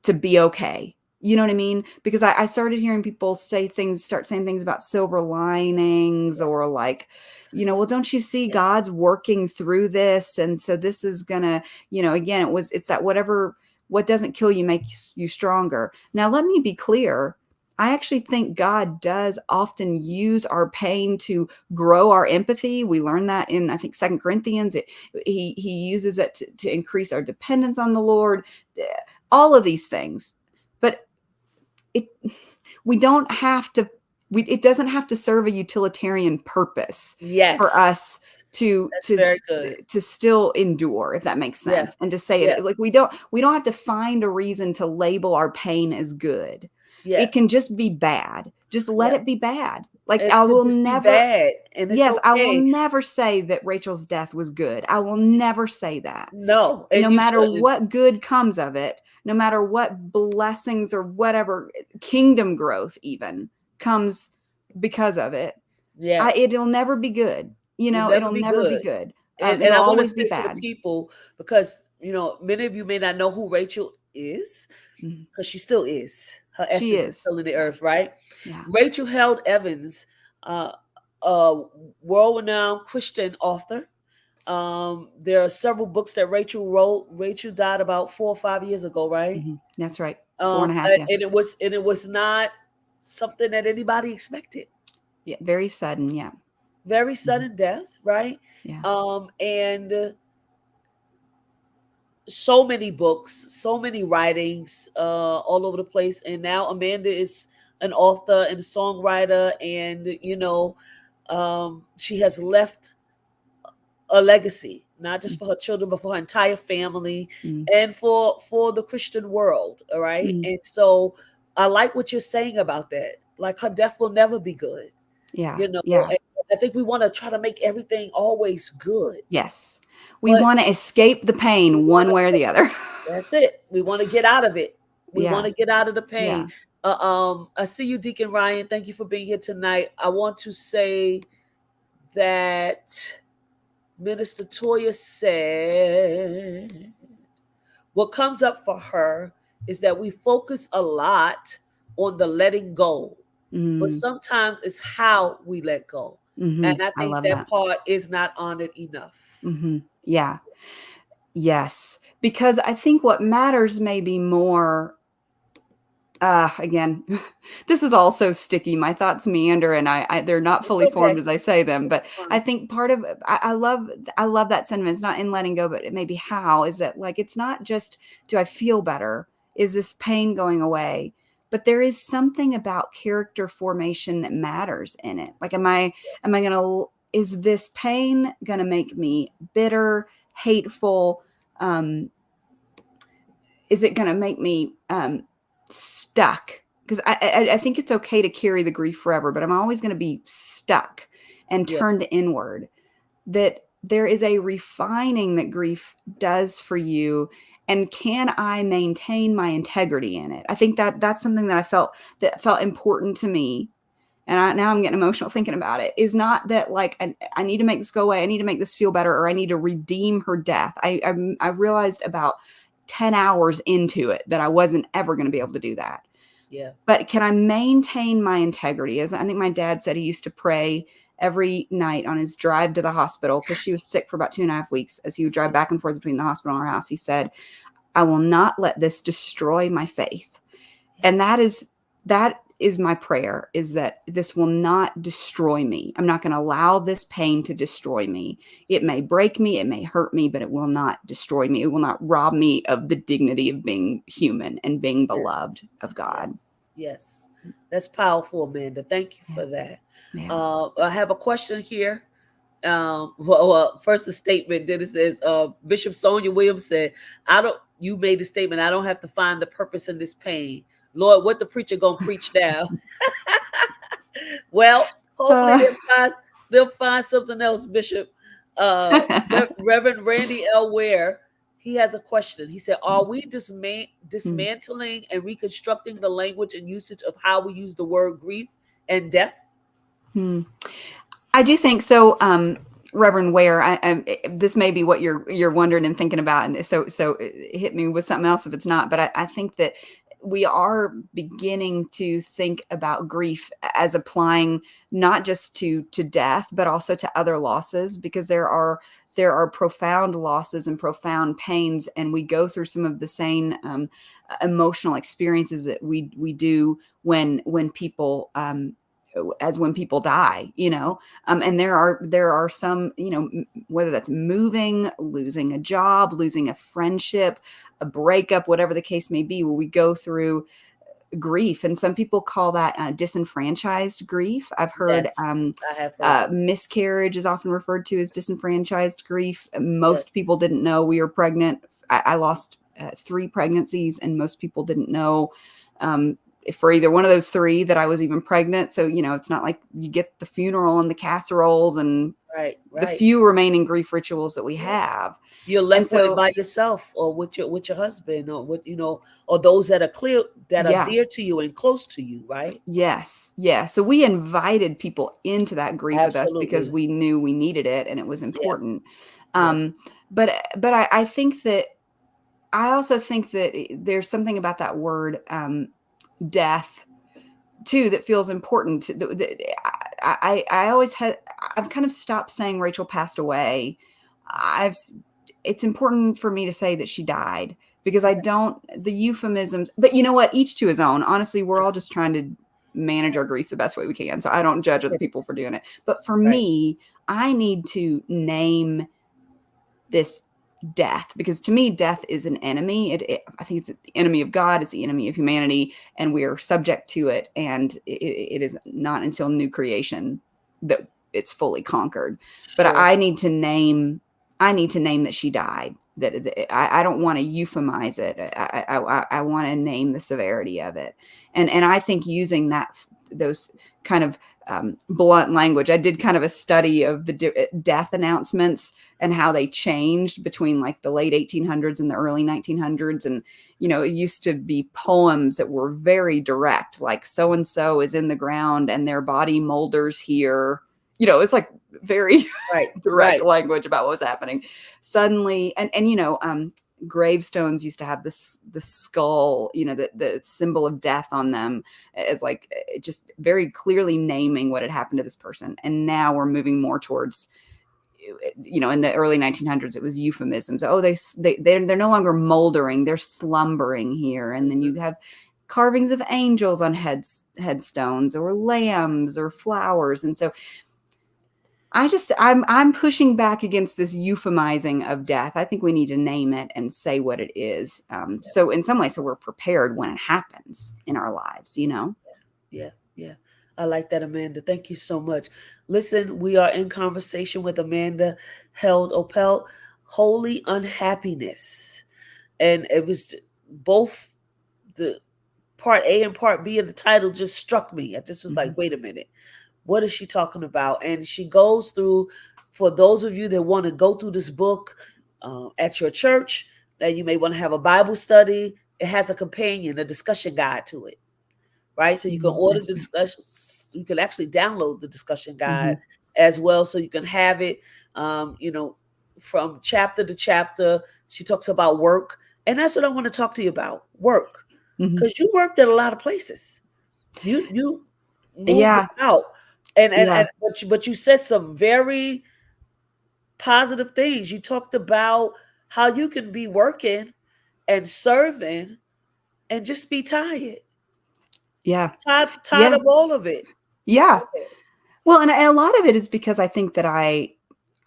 to be okay. You know what I mean? Because I started hearing people start saying things about silver linings, or like, well, don't you see God's working through this? And so this is gonna, again, it's that what doesn't kill you makes you stronger. Now, let me be clear. I actually think God does often use our pain to grow our empathy. We learn that in, I think, 2 Corinthians. He uses it to increase our dependence on the Lord. All of these things. But we don't have to, it doesn't have to serve a utilitarian purpose for us That's very good. to still endure, if that makes sense. And to say it like we don't have to find a reason to label our pain as good. It can just be bad. Just let it be bad. Like, It I could will just be never bad, and it's I will okay. never say that Rachel's death was good. I will never say that. No, and No you matter shouldn't. what good comes of it, no matter what blessings or whatever kingdom growth even comes because of it, Yeah, it'll never be good. it'll never It'll be never be good. good. And It'll I want to always be say to the bad. people, because many of you may not know who Rachel is, Mhm. because she still is. Her She essence is is. still in the Yeah. earth, right? Yeah. Rachel Held Evans, a world-renowned Christian author. There are several books that Rachel wrote. Rachel died about 4 or 5 years ago, right? That's right. 4.5. Yeah. And it was not something that anybody expected. Yeah. Very sudden. Yeah. Very sudden death, right? Yeah. And so many books, so many writings, all over the place. And now Amanda is an author and a songwriter, and she has left a legacy, not just for her children, but for her entire family, Mm. and for the Christian world. All right. Mm. And so I like what you're saying about that. Like, her death will never be good. Yeah. And Yeah. I think we want to try to make everything always good. Yes. We But want to escape the we pain one wanna way or the other. that's it. We want to get out of it. We want Yeah. to get out of the pain. Yeah. I see you, Deacon Ryan. Thank you for being here tonight. I want to say that Minister Toya said what comes up for her is that we focus a lot on the letting go, but Mm. sometimes it's how we let go. And I I think love that that. part is not honored enough. Yeah. Yes. Because I think what matters maybe more, again, this is all so sticky. My thoughts meander, and they're not It's fully okay. formed as I say them. It's But I fine. think part of I love that sentiment. It's not in letting go, but it maybe how is that, like, it's not just do I feel better? Is this pain going away? But there is something about character formation that matters in it. Like, is this pain gonna make me bitter, hateful? Is it going to make me stuck? Because I think it's okay to carry the grief forever, but I'm always going to be stuck and Yeah. turned inward. That there is a refining that grief does for you. And can I maintain my integrity in it? I think that's something that that felt important to me. And now I'm getting emotional thinking about it. Is not that, like, I need to make this go away. I need to make this feel better, or I need to redeem her death. I realized about 10 hours into it that I wasn't ever going to be able to do that. Yeah. But can I maintain my integrity? As I think my dad said, he used to pray every night on his drive to the hospital, because she was sick for about 2.5 weeks. As he would drive back and forth between the hospital and our house, he said, I will not let this destroy my faith. And that is my prayer, is that this will not destroy me. I'm not going to allow this pain to destroy me. It may break me, it may hurt me, but it will not destroy me. It will not rob me of the dignity of being human and being beloved of God. Yes. That's powerful, Amanda. Thank you for that. I have a question here. First a statement. Then it says, Bishop Sonia Williams said, you made the statement, I don't have to find the purpose in this pain. Lord, what the preacher gonna preach now? Well, hopefully they'll find something else, Bishop. Reverend Randy L. Ware, he has a question. He said, are we dismantling and reconstructing the language and usage of how we use the word grief and death? I do think so. Reverend Ware, this may be what you're wondering and thinking about, and so hit me with something else if it's not. But I think that we are beginning to think about grief as applying not just to death, but also to other losses, because there are profound losses and profound pains, and we go through some of the same emotional experiences that we do when people as when people die, and there are some, whether that's moving, losing a job, losing a friendship, a breakup, whatever the case may be, where we go through grief. And some people call that disenfranchised grief. I've heard Yes, I have heard that. miscarriage is often referred to as disenfranchised grief. Most people didn't Yes. know we were pregnant. I lost 3 pregnancies, and most people didn't know for either one of those 3 that I was even pregnant. So, it's not like you get the funeral and the casseroles and Right, the right. few remaining grief rituals that we Yeah. have. You're And left with it so, by yourself, or with your husband, or with, or those that are clear, that are yeah. dear to you and close to you, right? Yes. Yeah. So we invited people into that grief with us because Absolutely. we knew we needed it and it was Yeah. important. Um, Yes. but I think that I also think that there's something about that word death too that feels important. I always had I've kind of stopped saying Rachel passed away. I've It's important for me to say that she died, because I don't the Yes. euphemisms, but you know what, each to his own. Honestly, we're all just trying to manage our grief the best way we can. So I don't judge other people for doing it. But for Right. me, I need to name this death, because to me death is an enemy. I think it's the enemy of God, it's the enemy of humanity, and we are subject to it, and it is not until new creation that it's fully conquered. But Sure. I need to name that she died. That I don't want to euphemize it. I want to name the severity of it, and I think using those kind of blunt language. I did kind of a study of the death announcements and how they changed between like the late 1800s and the early 1900s. And, it used to be poems that were very direct, like so and so is in the ground and their body molders here. It's like very Right. direct Right. language about what was happening. Suddenly, gravestones used to have the skull, the symbol of death on them, as like just very clearly naming what had happened to this person. And now we're moving more towards, in the early 1900s, it was euphemisms. Oh, they're no longer moldering, they're slumbering here. And then you have carvings of angels on headstones, or lambs, or flowers. And so I'm pushing back against this euphemizing of death. I think we need to name it and say what it is. So in some ways, so we're prepared when it happens in our lives. Yeah. Yeah. I like that, Amanda. Thank you so much. Listen, we are in conversation with Amanda Held Opelt, Holy Unhappiness. And it was both the part A and part B of the title just struck me. I just was Mhm. like, wait a minute. What is she talking about? And she goes through, for those of you that want to go through this book at your church, that you may want to have a Bible study, it has a companion, a discussion guide to it, right? So you can order That's the right. discussion. You can actually download the discussion guide Mhm. as well, so you can have it. From chapter to chapter, she talks about work, and that's what I want to talk to you about: work, Mhm. because you worked at a lot of places. You moved Yeah. out, and Yeah. but you said some very positive things. You talked about how you can be working and serving and just be tired, Yeah. tired Yeah. of all of it. Yeah. Go ahead. Well, and a lot of it is because I think that I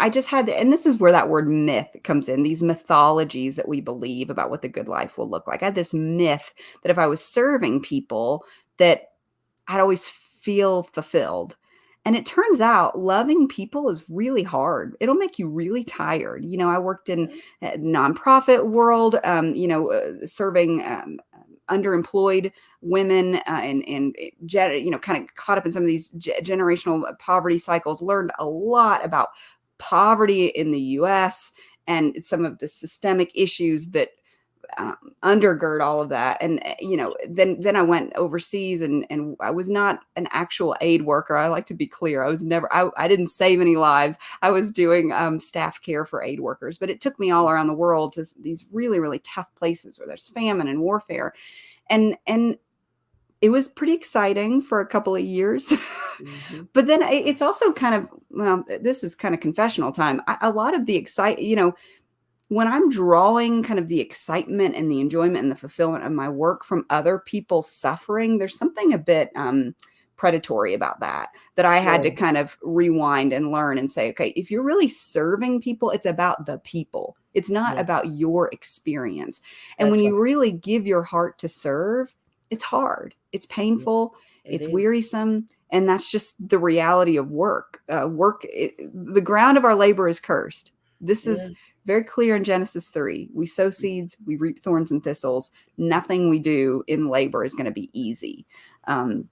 just had, and this is where that word myth comes in, these mythologies that we believe about what the good life will look like. I had this myth that if I was serving people, that I'd always feel fulfilled. And it turns out loving people is really hard. It'll make you really tired. I worked in a nonprofit world, serving underemployed women, and kind of caught up in some of these generational poverty cycles. Learned a lot about poverty in the U.S. and some of the systemic issues that undergird all of that. And, then I went overseas, and I was not an actual aid worker. I like to be clear. I didn't save any lives. I was doing staff care for aid workers, but it took me all around the world to these really, really tough places where there's famine and warfare. And it was pretty exciting for a couple of years. Mm-hmm. But then it's also kind of, well, this is kind of confessional time. A lot of the when I'm drawing kind of the excitement and the enjoyment and the fulfillment of my work from other people's suffering, there's something a bit predatory about that I had to Sure. kind of rewind and learn and say, okay, if you're really serving people, it's about the people. It's not Yeah, about your experience. And when that's right. you really give your heart to serve, it's hard. It's Yeah, painful. it It's is. wearisome. And that's just the reality of work. The ground of our labor is cursed. This Yeah. is very clear in Genesis 3. We sow seeds, we reap thorns and thistles. Nothing we do in labor is going to be easy. Um,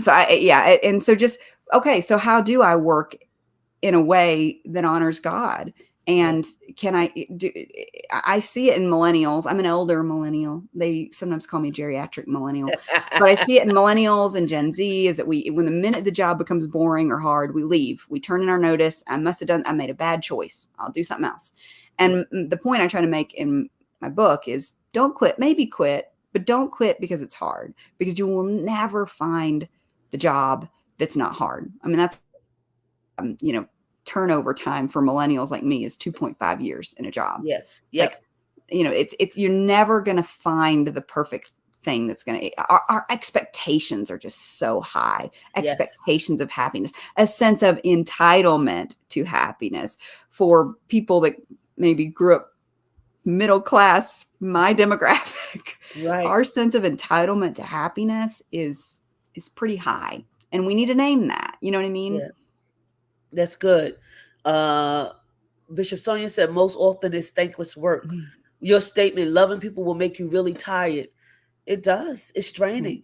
and so just, okay, so how do I work in a way that honors God? Yeah. And can I do? I see it in millennials. I'm an elder millennial. They sometimes call me geriatric millennial, but I see it in millennials and Gen Z. Is that when the minute the job becomes boring or hard, we leave. We turn in our notice. I made a bad choice. I'll do something else. Yeah. And the point I try to make in my book is, don't quit. Maybe quit, but don't quit because it's hard. Because you will never find the job that's not hard. I mean, that's turnover time for millennials like me is 2.5 years in a job. Yeah. It's like, Yep. it's you're never going to find the perfect thing that's going to, our expectations are just so high. Yes. Expectations of happiness, a sense of entitlement to happiness for people that maybe grew up middle class, my demographic. Right. Our sense of entitlement to happiness is pretty high, and we need to name that. You know what I mean? Yeah. That's good. Uh, Bishop Sonia said most often it's thankless work. Mhm. Your statement, loving people will make you really tired. It does. It's Yeah. draining,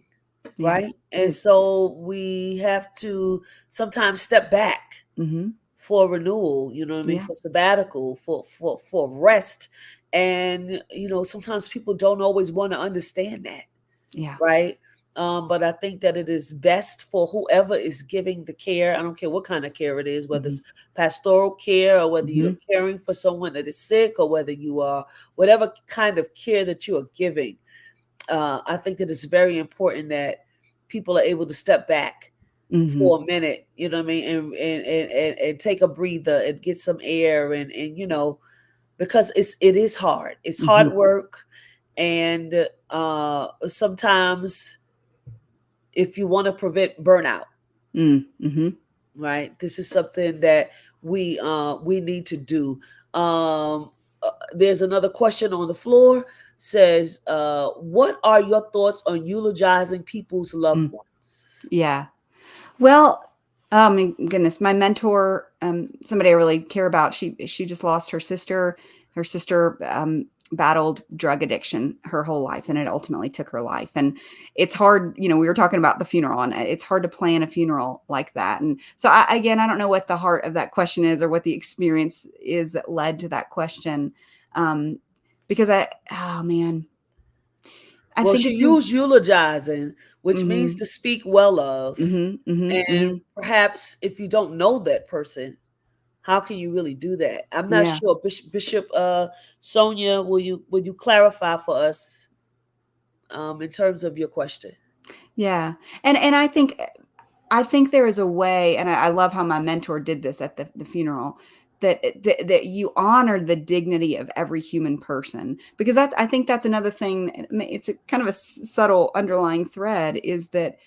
Yeah, right? it And is. so we have to sometimes step back Mm-hmm. for renewal, you know what I mean, Yeah. for sabbatical, for rest. And sometimes people don't always want to understand that, Yeah. right? But I think that it is best for whoever is giving the care. I don't care what kind of care it is, whether Mm-hmm. it's pastoral care or whether you're Mm-hmm. caring for someone that is sick or whether you are whatever kind of care that you are giving. I think that it's very important that people are able to step back Mm-hmm. for a minute, you know what I mean, and take a breather and get some air and because it is hard. It's Mm-hmm. hard work, and sometimes if you want to prevent burnout, Mm-hmm. right? This is something that we need to do. There's another question on the floor. Says, what are your thoughts on eulogizing people's loved Mm. ones? Yeah. Well, oh my goodness, my mentor, somebody I really care about, she just lost her sister. Her sister battled drug addiction her whole life, and it ultimately took her life. And it's hard, we were talking about the funeral, and it's hard to plan a funeral like that. And so I don't know what the heart of that question is or what the experience is that led to that question. Because oh man, I Well, think she it's, used eulogizing, which means mm-hmm, to speak well of. mm-hmm, mm-hmm, And mm-hmm. perhaps if you don't know that person, how can you really do that? I'm not Yeah. sure. Bishop Sonia, will you clarify for us in terms of your question? Yeah. And I think there is a way, and I love how my mentor did this at the funeral, that you honor the dignity of every human person, because I think that's another thing. It's a kind of a subtle underlying thread, is that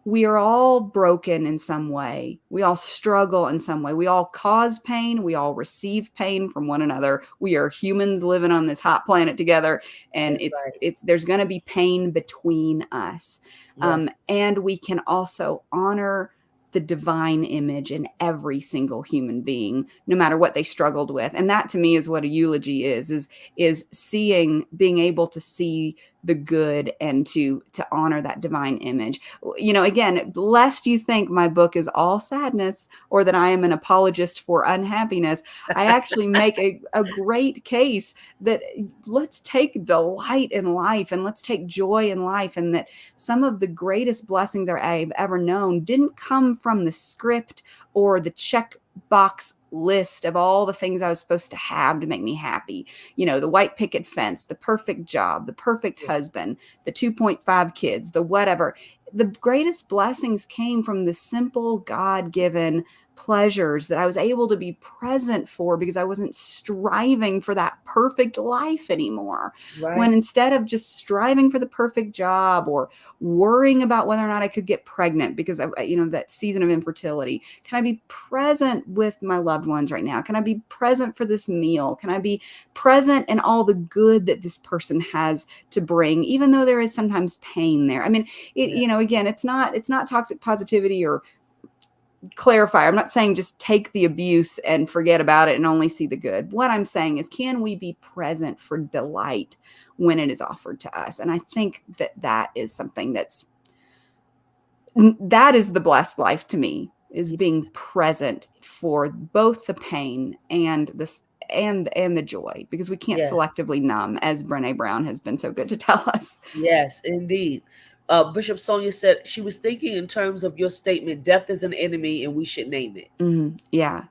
we are all broken in some way. We all struggle in some way. We all cause pain. We all receive pain from one another. We are humans living on this hot planet together, and That's right. there's going to be pain between us. Yes. And we can also honor the divine image in every single human being, no matter what they struggled with. And that to me is what a eulogy is seeing, being able to see the good and to honor that divine image. Again, lest you think my book is all sadness or that I am an apologist for unhappiness, I actually make a great case that let's take delight in life and let's take joy in life, and that some of the greatest blessings I've ever known didn't come from the script or the check box list of all the things I was supposed to have to make me happy. The white picket fence, the perfect job, the perfect husband, the 2.5 kids, the whatever. The greatest blessings came from the simple God-given pleasures that I was able to be present for because I wasn't striving for that perfect life anymore. When Right. instead of just striving for the perfect job or worrying about whether or not I could get pregnant because of, that season of infertility, can I be present with my loved ones right now? Can I be present for this meal? Can I be present in all the good that this person has to bring, even though there is sometimes pain there? I mean, again, it's not toxic positivity or clarify. I'm not saying just take the abuse and forget about it and only see the good. What I'm saying is, can we be present for delight when it is offered to us? And I think that is something that is the blessed life to me, is being present for both the pain and the joy, because we can't Yes. selectively numb, as Brené Brown has been so good to tell us. Yes, indeed. Bishop Sonia said she was thinking in terms of your statement, death is an enemy and we should name it. Yeah.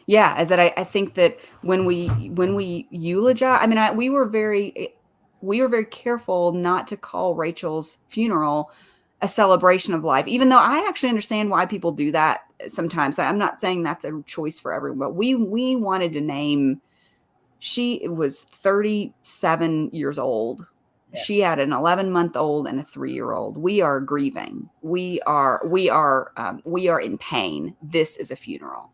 Yeah, as that I think that when we eulogize, I mean, we were very careful not to call Rachel's funeral a celebration of life, even though I actually understand why people do that sometimes. I'm not saying that's a choice for everyone, but we wanted to name. She was 37 years old. She Yes. had an 11-month-old and a 3-year-old. We are grieving. We are in pain. This is a funeral.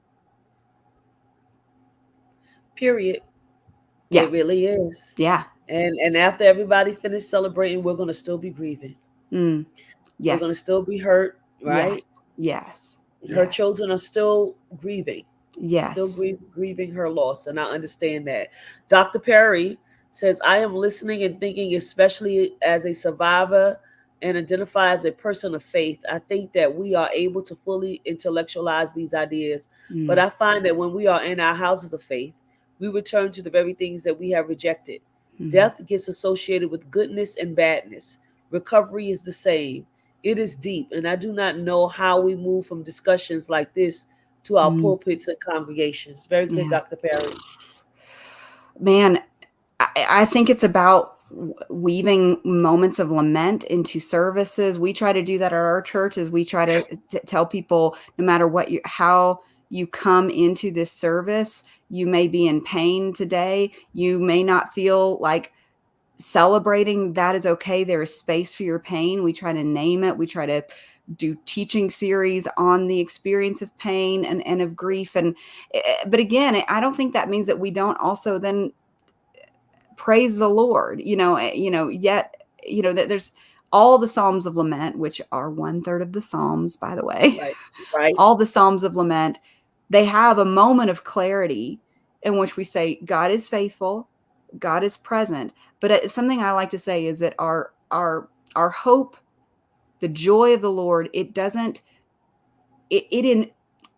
Period. Yeah. It really is. Yeah. And after everybody finished celebrating, we're gonna still be grieving. Mm. We're gonna Yes. still be hurt, Yes. right? Yes. Her Yes. children are still grieving, still Yes. grieving her loss, and I understand that. Dr. Perry says, I am listening and thinking, especially as a survivor and identify as a person of faith. I think that we are able to fully intellectualize these ideas, but Mm. I find that when we are in our houses of faith, we return to the very things that we have rejected. Mm. Death gets associated with goodness and badness. Recovery is the same. It is deep, and I do not know how we move from discussions like this to our Mm. pulpits and congregations. Very good, Yeah. Dr. Perry. Man, I think it's about weaving moments of lament into services. We try to do that at our church, as we try to tell people, no matter how you come into this service, you may be in pain today. You may not feel like celebrating. That is okay. There is space for your pain. We try to name it. We try to do teaching series on the experience of pain and of grief. But again, I don't think that means that we don't also then praise the Lord, yet, that there's all the Psalms of lament, which are 1/3 of the Psalms, by the way. Right, right. All the Psalms of lament, they have a moment of clarity in which we say, God is faithful, God is present. But it's something I like to say is that our hope, the joy of the Lord, it doesn't, it in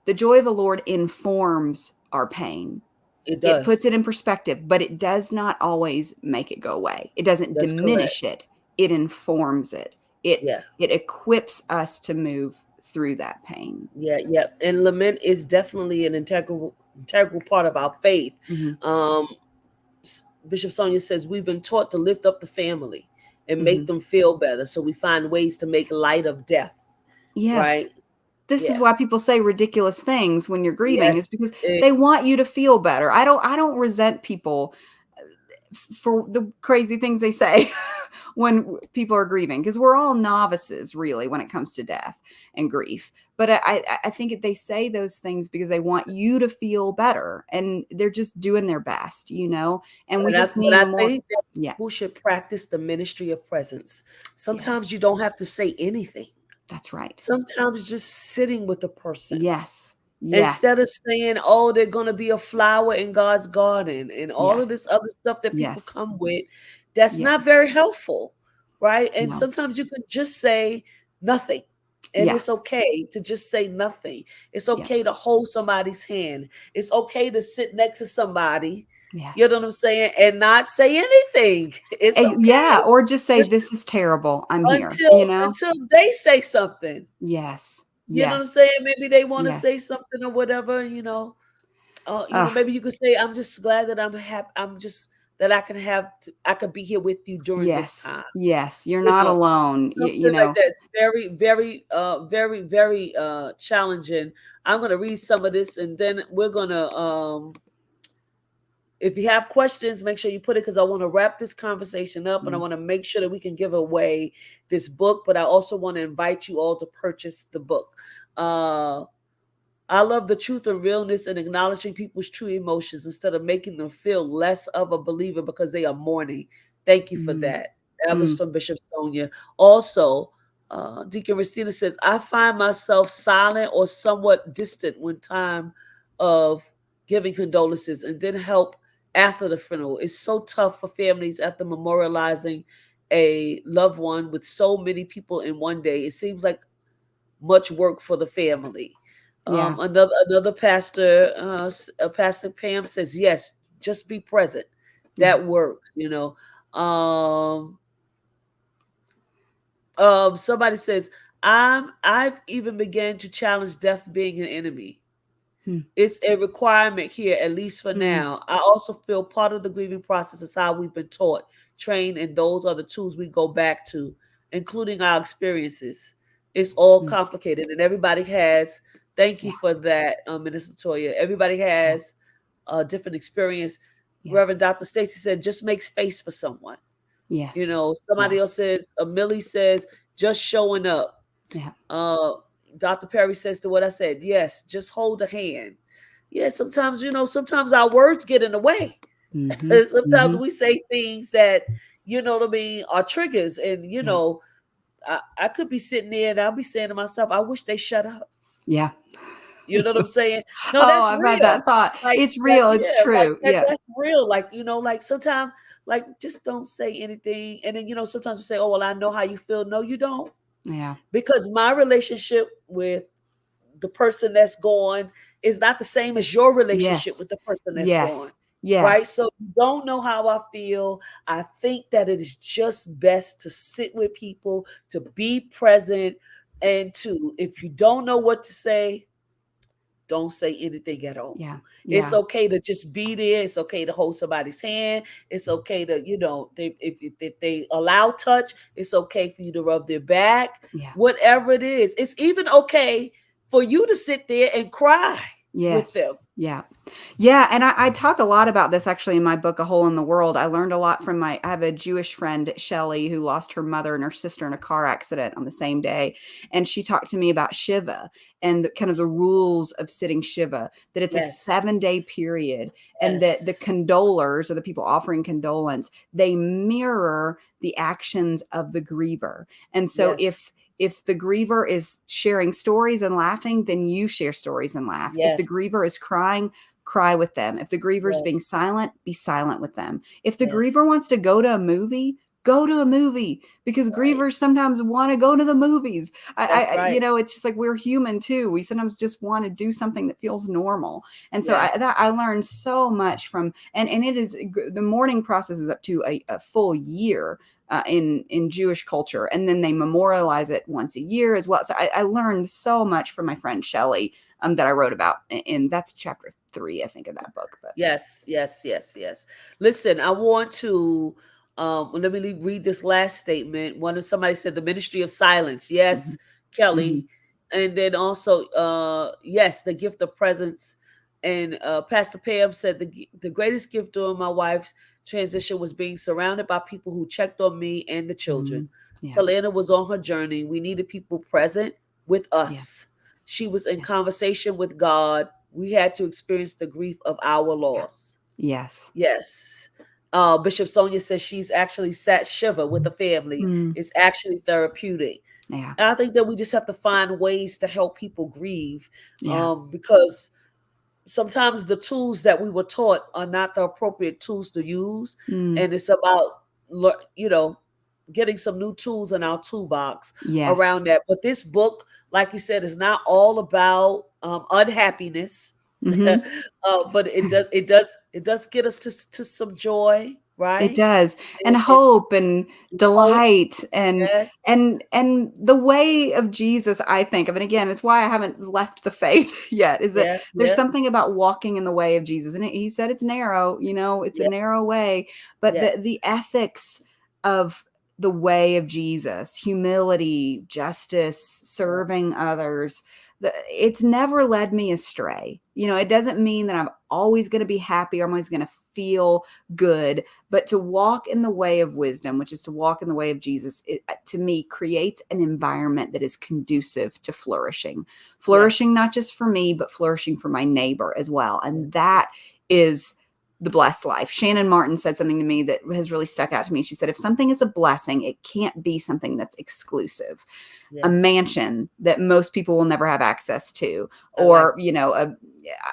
the joy of the Lord informs our pain. It It puts does. it in perspective, but it does not always make it go away. It doesn't That's correct. diminish it. It informs it. It Yeah, it equips us to move through that pain. yeah, yeah. And lament is definitely an integral part of our faith. Mhm. Um, Bishop Sonia says we've been taught to lift up the family and make Mhm. them feel better, so we find ways to make light of death. Yes. Right? This is Yeah. why people say ridiculous things when you're grieving, Yes. is because It, they want you to feel better. I don't resent people for the crazy things they say when people are grieving, because we're all novices really when it comes to death and grief. But I think they say those things because they want you to feel better, and they're just doing their best, and we just but need I more. think that Yeah. people should practice the ministry of presence. Yeah, Sometimes you don't have to say anything. that's right. Sometimes just sitting with the person. Yes. Yes. Instead of saying, oh, they're going to be a flower in God's garden and all of Yes. this other stuff that people Yes. come with, that's not Yes. very helpful. right? And No. sometimes you can just say nothing. And Yeah. it's okay to just say nothing. It's Yeah. okay to hold somebody's hand. It's okay to sit next to somebody, you know Yes. what I'm saying, and not say anything. It's Yeah. okay Or just say, this is terrible. I'm here, until they say something. Yes. You know what I'm Yes. saying? Maybe they want to say Yes. something or whatever, Ugh. maybe you could say, "I'm just glad that I'm happy. I'm just that I could be here with you during this Yes. time." Yes. You're You not know, alone. something like that. It's very, very, very, very challenging. I'm gonna read some of this, and then we're gonna. If you have questions, make sure you put it because I want to wrap this conversation up, and I Mm, want to make sure that we can give away this book. But I also want to invite you all to purchase the book. Uh, I love the truth and realness and acknowledging people's true emotions instead of making them feel less of a believer because they are mourning. Thank you for mm, that. That was mm. from Bishop Sonia. Also, Deacon Christina says, I find myself silent or somewhat distant when time of giving condolences and then help after the funeral. It's so tough for families after memorializing a loved one with so many people in one day. It seems like much work for the family. Yeah. Another pastor, Pastor Pam says, yes, just be present. Yeah. That works, you know. Um, Somebody says, I've even began to challenge death being an enemy. Mm, It's a requirement here, at least for mm, now. I also feel part of the grieving process is how we've been taught, trained, and those are the tools we go back to, including our experiences. It's all mm. complicated, and everybody has. Thank you Yeah. for that, Minister Toya. Everybody Yeah. has a different experience. Yeah. Reverend Dr. Stacy said, just make space for someone. Yes. Somebody Yeah. else says, Millie says, just showing up. Yeah. Uh, Dr. Perry says to what I said, yes, just hold a hand. Yeah, sometimes, sometimes our words get in the way. Mm-hmm. Sometimes Mm-hmm. we say things that, what I mean, are triggers. And, Yeah. I could be sitting there and I'll be saying to myself, I wish they shut up. Yeah. You know what I'm saying? No, Oh, that's I've had real. that thought. Like, It's real. It's yeah, like true. that, Yeah. that's real. Like, like sometimes, like, just don't say anything. And then, sometimes we say, oh, well, I know how you feel. No, you don't. Yeah. Because my relationship with the person that's gone is not the same as your relationship Yes. with the person that's gone. Yes. Right. Yes. So you don't know how I feel. I think that it is just best to sit with people, to be present, and to, if you don't know what to say, don't say anything at all. Yeah. It's Yeah. okay to just be there. It's okay to hold somebody's hand. It's okay to, if they allow touch, it's okay for you to rub their back. Yeah. Whatever it is, it's even okay for you to sit there and cry with Yes. them. Yeah. Yeah. And I talk a lot about this actually in my book, A Hole in the World. I learned a lot from I have a Jewish friend, Shelley, who lost her mother and her sister in a car accident on the same day. And she talked to me about Shiva and kind of the rules of sitting Shiva, that it's a Yes, 7-day period, and that the yes, condolers, or the people offering condolence, they mirror the actions of the griever. And so yes, if the griever is sharing stories and laughing, then you share stories and laugh. If the yes, griever is crying, cry with them. If the griever is being yes, silent, be silent with them. If the griever yes. wants to go to a movie, go to a movie, because Right. grievers sometimes want to go to the movies. That's right. It's just like we're human too. We sometimes just want to do something that feels normal. And so Yes. I learned so much from, and it is, the mourning process is up to a full year. In Jewish culture, and then they memorialize it once a year as well. So I learned so much from my friend Shelley, that I wrote about, and that's chapter 3, I think, of that book. But Yes, yes, yes, yes. Listen, I want to let me read this last statement. Somebody said the ministry of silence. mhm, Yes, mhm, Kelly. And then also yes, the gift of presence. And Pastor Pam said the greatest gift during my wife's transition was being surrounded by people who checked on me and the children. mhm. Yeah, Talana was on her journey. We needed people present with yeah, us. She was in yeah, conversation with God. We had to experience the grief of our yeah. loss. Yes. Yes. Bishop Sonia says she's actually sat Shiva with the family. Mm, It's actually therapeutic. yeah, And I think that we just have to find ways to help people grieve, yeah. because sometimes the tools that we were taught are not the appropriate tools to use. Mm, And it's about, you know, getting some new tools in our toolbox Yes. around that. But this book, like you said, is not all about unhappiness. Hmm. But it does get us to some joy, It right? does. And And hope and hope. delight and Yes, the way of Jesus, I think of, and again, it's why I haven't left the faith yet, is that yeah, there's yeah, something about walking in the way of Jesus. And he said it's narrow, it's a yeah, narrow way, but yeah, the ethics of the way of Jesus, humility, justice, yeah. serving others, it's never led me astray. It doesn't mean that I'm always going to be happy or I'm always going to feel good, but to walk in the way of wisdom, which is to walk in the way of Jesus, to me creates an environment that is conducive to Yes, flourishing not just for me, but flourishing for my neighbor as well. yes, And that is the blessed life. Shannon Martin said something to me that has really stuck out to me. She said, if something is a blessing, it can't be something that's exclusive, a yes. mansion that most people will never have access to, I like. or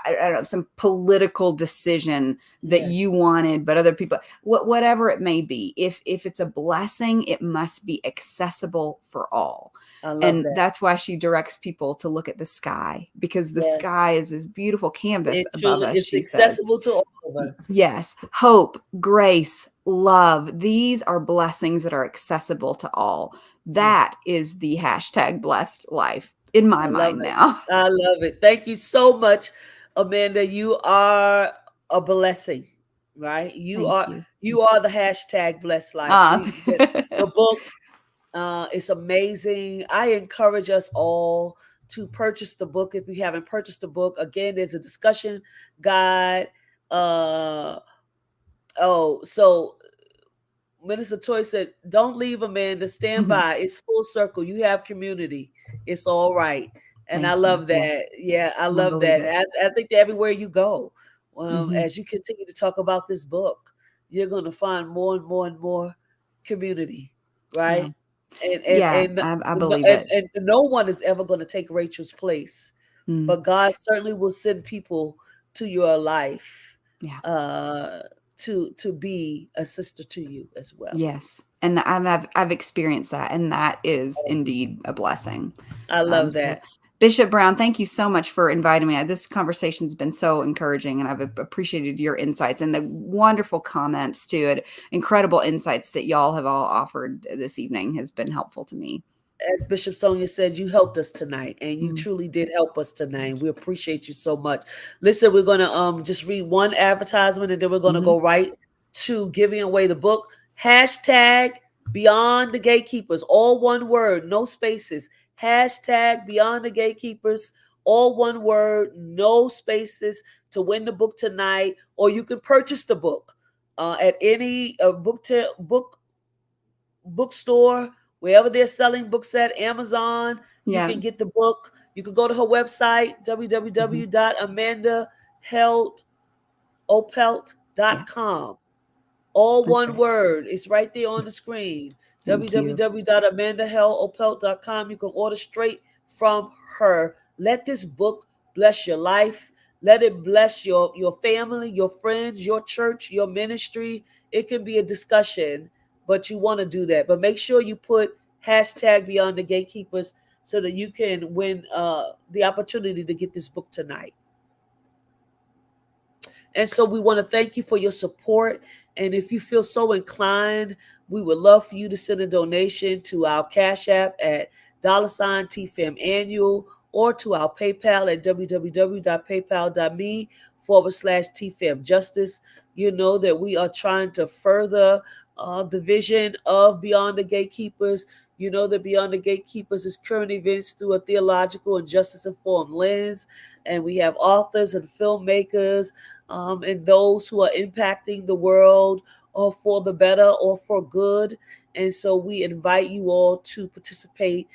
I don't know, some political decision that you Yes, wanted but other people, whatever it may be. If it's a blessing, it must be accessible for all. I love And that. that's why she directs people to look at the sky, because the Yes, sky is this beautiful canvas it above truly us, it's she says. accessible to all of us. Yes, hope, grace, love. These are blessings that are accessible to all. Yeah, That is the hashtag blessed life in my I love mind it. now. I love it. Thank you so much, Amanda. You are a blessing, right? You Thank are you. you are the hashtag blessed life. Ah, The book is amazing. I encourage us all to purchase the book if you haven't purchased the book. Again, there's a discussion guide. Uh, so Minister Toy said, "Don't leave, Amanda. Stand mhm. by. It's full circle. You have community. It's all right." And I Thank you. love Yeah, that. Yeah, I I love believe that. it. I think that everywhere you go, Mhm. as you continue to talk about this book, you're going to find more and more and more community, Yeah. right? And and Yeah, and I no- believe it. and no one is ever going to take Rachel's place, Mm, but God certainly will send people to your life yeah. uh, to be a sister to you as well. Yes. And I've experienced that, and that is indeed a blessing. I love So that. Bishop Brown, thank you so much for inviting me. This conversation's been so encouraging, and I've appreciated your insights and the wonderful comments to it. Incredible insights that y'all have all offered this evening has been helpful to me. As Bishop Sonia said, you helped us tonight, and you Mm, truly did help us tonight. thank We appreciate you so much. Listen, we're gonna just read one advertisement, and then we're you. gonna go right to giving away the book. Hashtag Beyond the Gatekeepers, all one word, no spaces. Hashtag Beyond the Gatekeepers, all one word, no spaces, to win the book tonight, or you can purchase the book at any bookstore, wherever they're selling books at, Amazon. You Yeah. can get the book. You can go to her website, Mhm. Yeah. www.amandaheldopelt.com. All That's one right. word. It's right there on the screen. Thank you. www.amandaheldopelt.com. You can order straight from her. Let this book bless your life. Let it bless your family, your friends, your church, your ministry. It can be a discussion, but you want to do that. But make sure you put hashtag Beyond the Gatekeepers so that you can win the opportunity to get this book tonight. And so we want to thank you for your support. And if you feel so inclined, we would love for you to send a donation to our Cash App at $ TFAM Annual, or to our PayPal at www.paypal.me/TFAM Justice. You know that we are trying to further the vision of Beyond the Gatekeepers. You know that Beyond the Gatekeepers is current events through a theological and justice informed lens. And we have authors and filmmakers and those who are impacting the world or for the better or for good. And so we invite you all to participate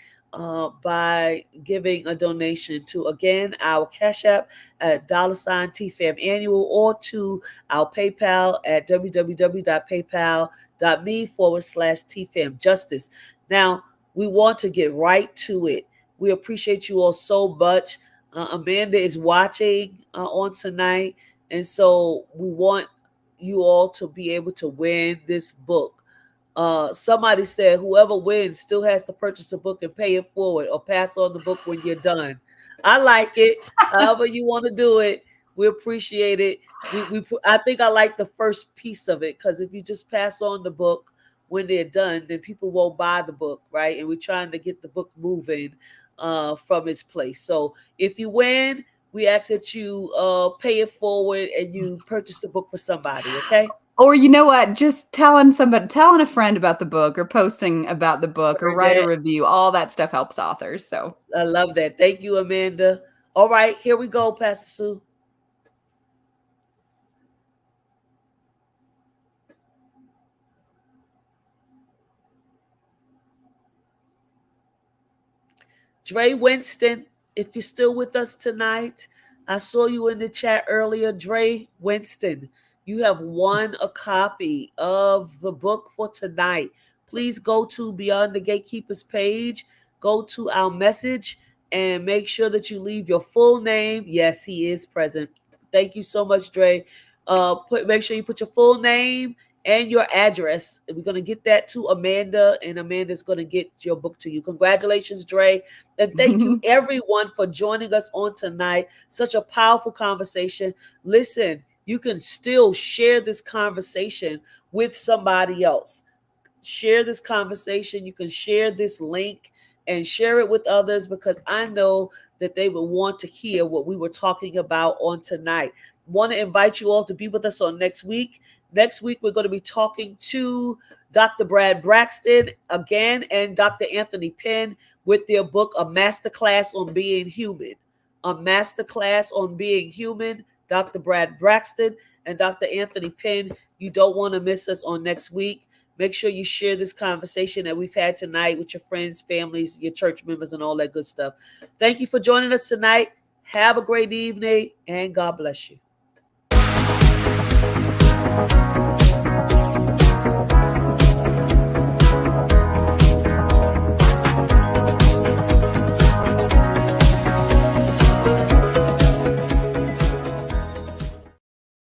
by giving a donation to, again, our Cash App at $TFAM Annual, or to our PayPal at www.paypal.me/TFAM Justice. Now, we want to get right to it. We appreciate you all so much. Amanda is watching on tonight, and so we want you all to be able to win this book. Somebody said whoever wins still has to purchase the book and pay it forward or pass on the book when you're done. I like it. However you want to do it, we appreciate it. I think I like the first piece of it, because if you just pass on the book when they're done, then people won't buy the book, right? And we're trying to get the book moving from its place. So if you win, we ask that you pay it forward and you purchase the book for somebody, okay? Or you know what? Just telling a friend about the book, or posting about the book, or Heard write a that. review. All that stuff helps authors. So I love that. Thank you, Amanda. All right, here we go, Pastor Sue. Dre Winston, if you're still with us tonight, I saw you in the chat earlier. Dre Winston, you have won a copy of the book for tonight. Please go to Beyond the Gatekeepers page, go to our message, and make sure that you leave your full name. Yes, he is present. Thank you so much, Dre. Make sure you put your full name and your address. We're going to get that to Amanda, and Amanda's going to get your book to you. Congratulations, Dre. And thank you, everyone, for joining us on tonight. Such a powerful conversation. Listen, you can still share this conversation with somebody else. Share this conversation. You can share this link and share it with others, because I know that they will want to hear what we were talking about on tonight. Want to invite you all to be with us on next week. Next week, we're going to be talking to Dr. Brad Braxton again and Dr. Anthony Penn with their book, A Masterclass on Being Human. A Masterclass on Being Human. Dr. Brad Braxton and Dr. Anthony Penn. You don't want to miss us on next week. Make sure you share this conversation that we've had tonight with your friends, families, your church members, and all that good stuff. Thank you for joining us tonight. Have a great evening, and God bless you.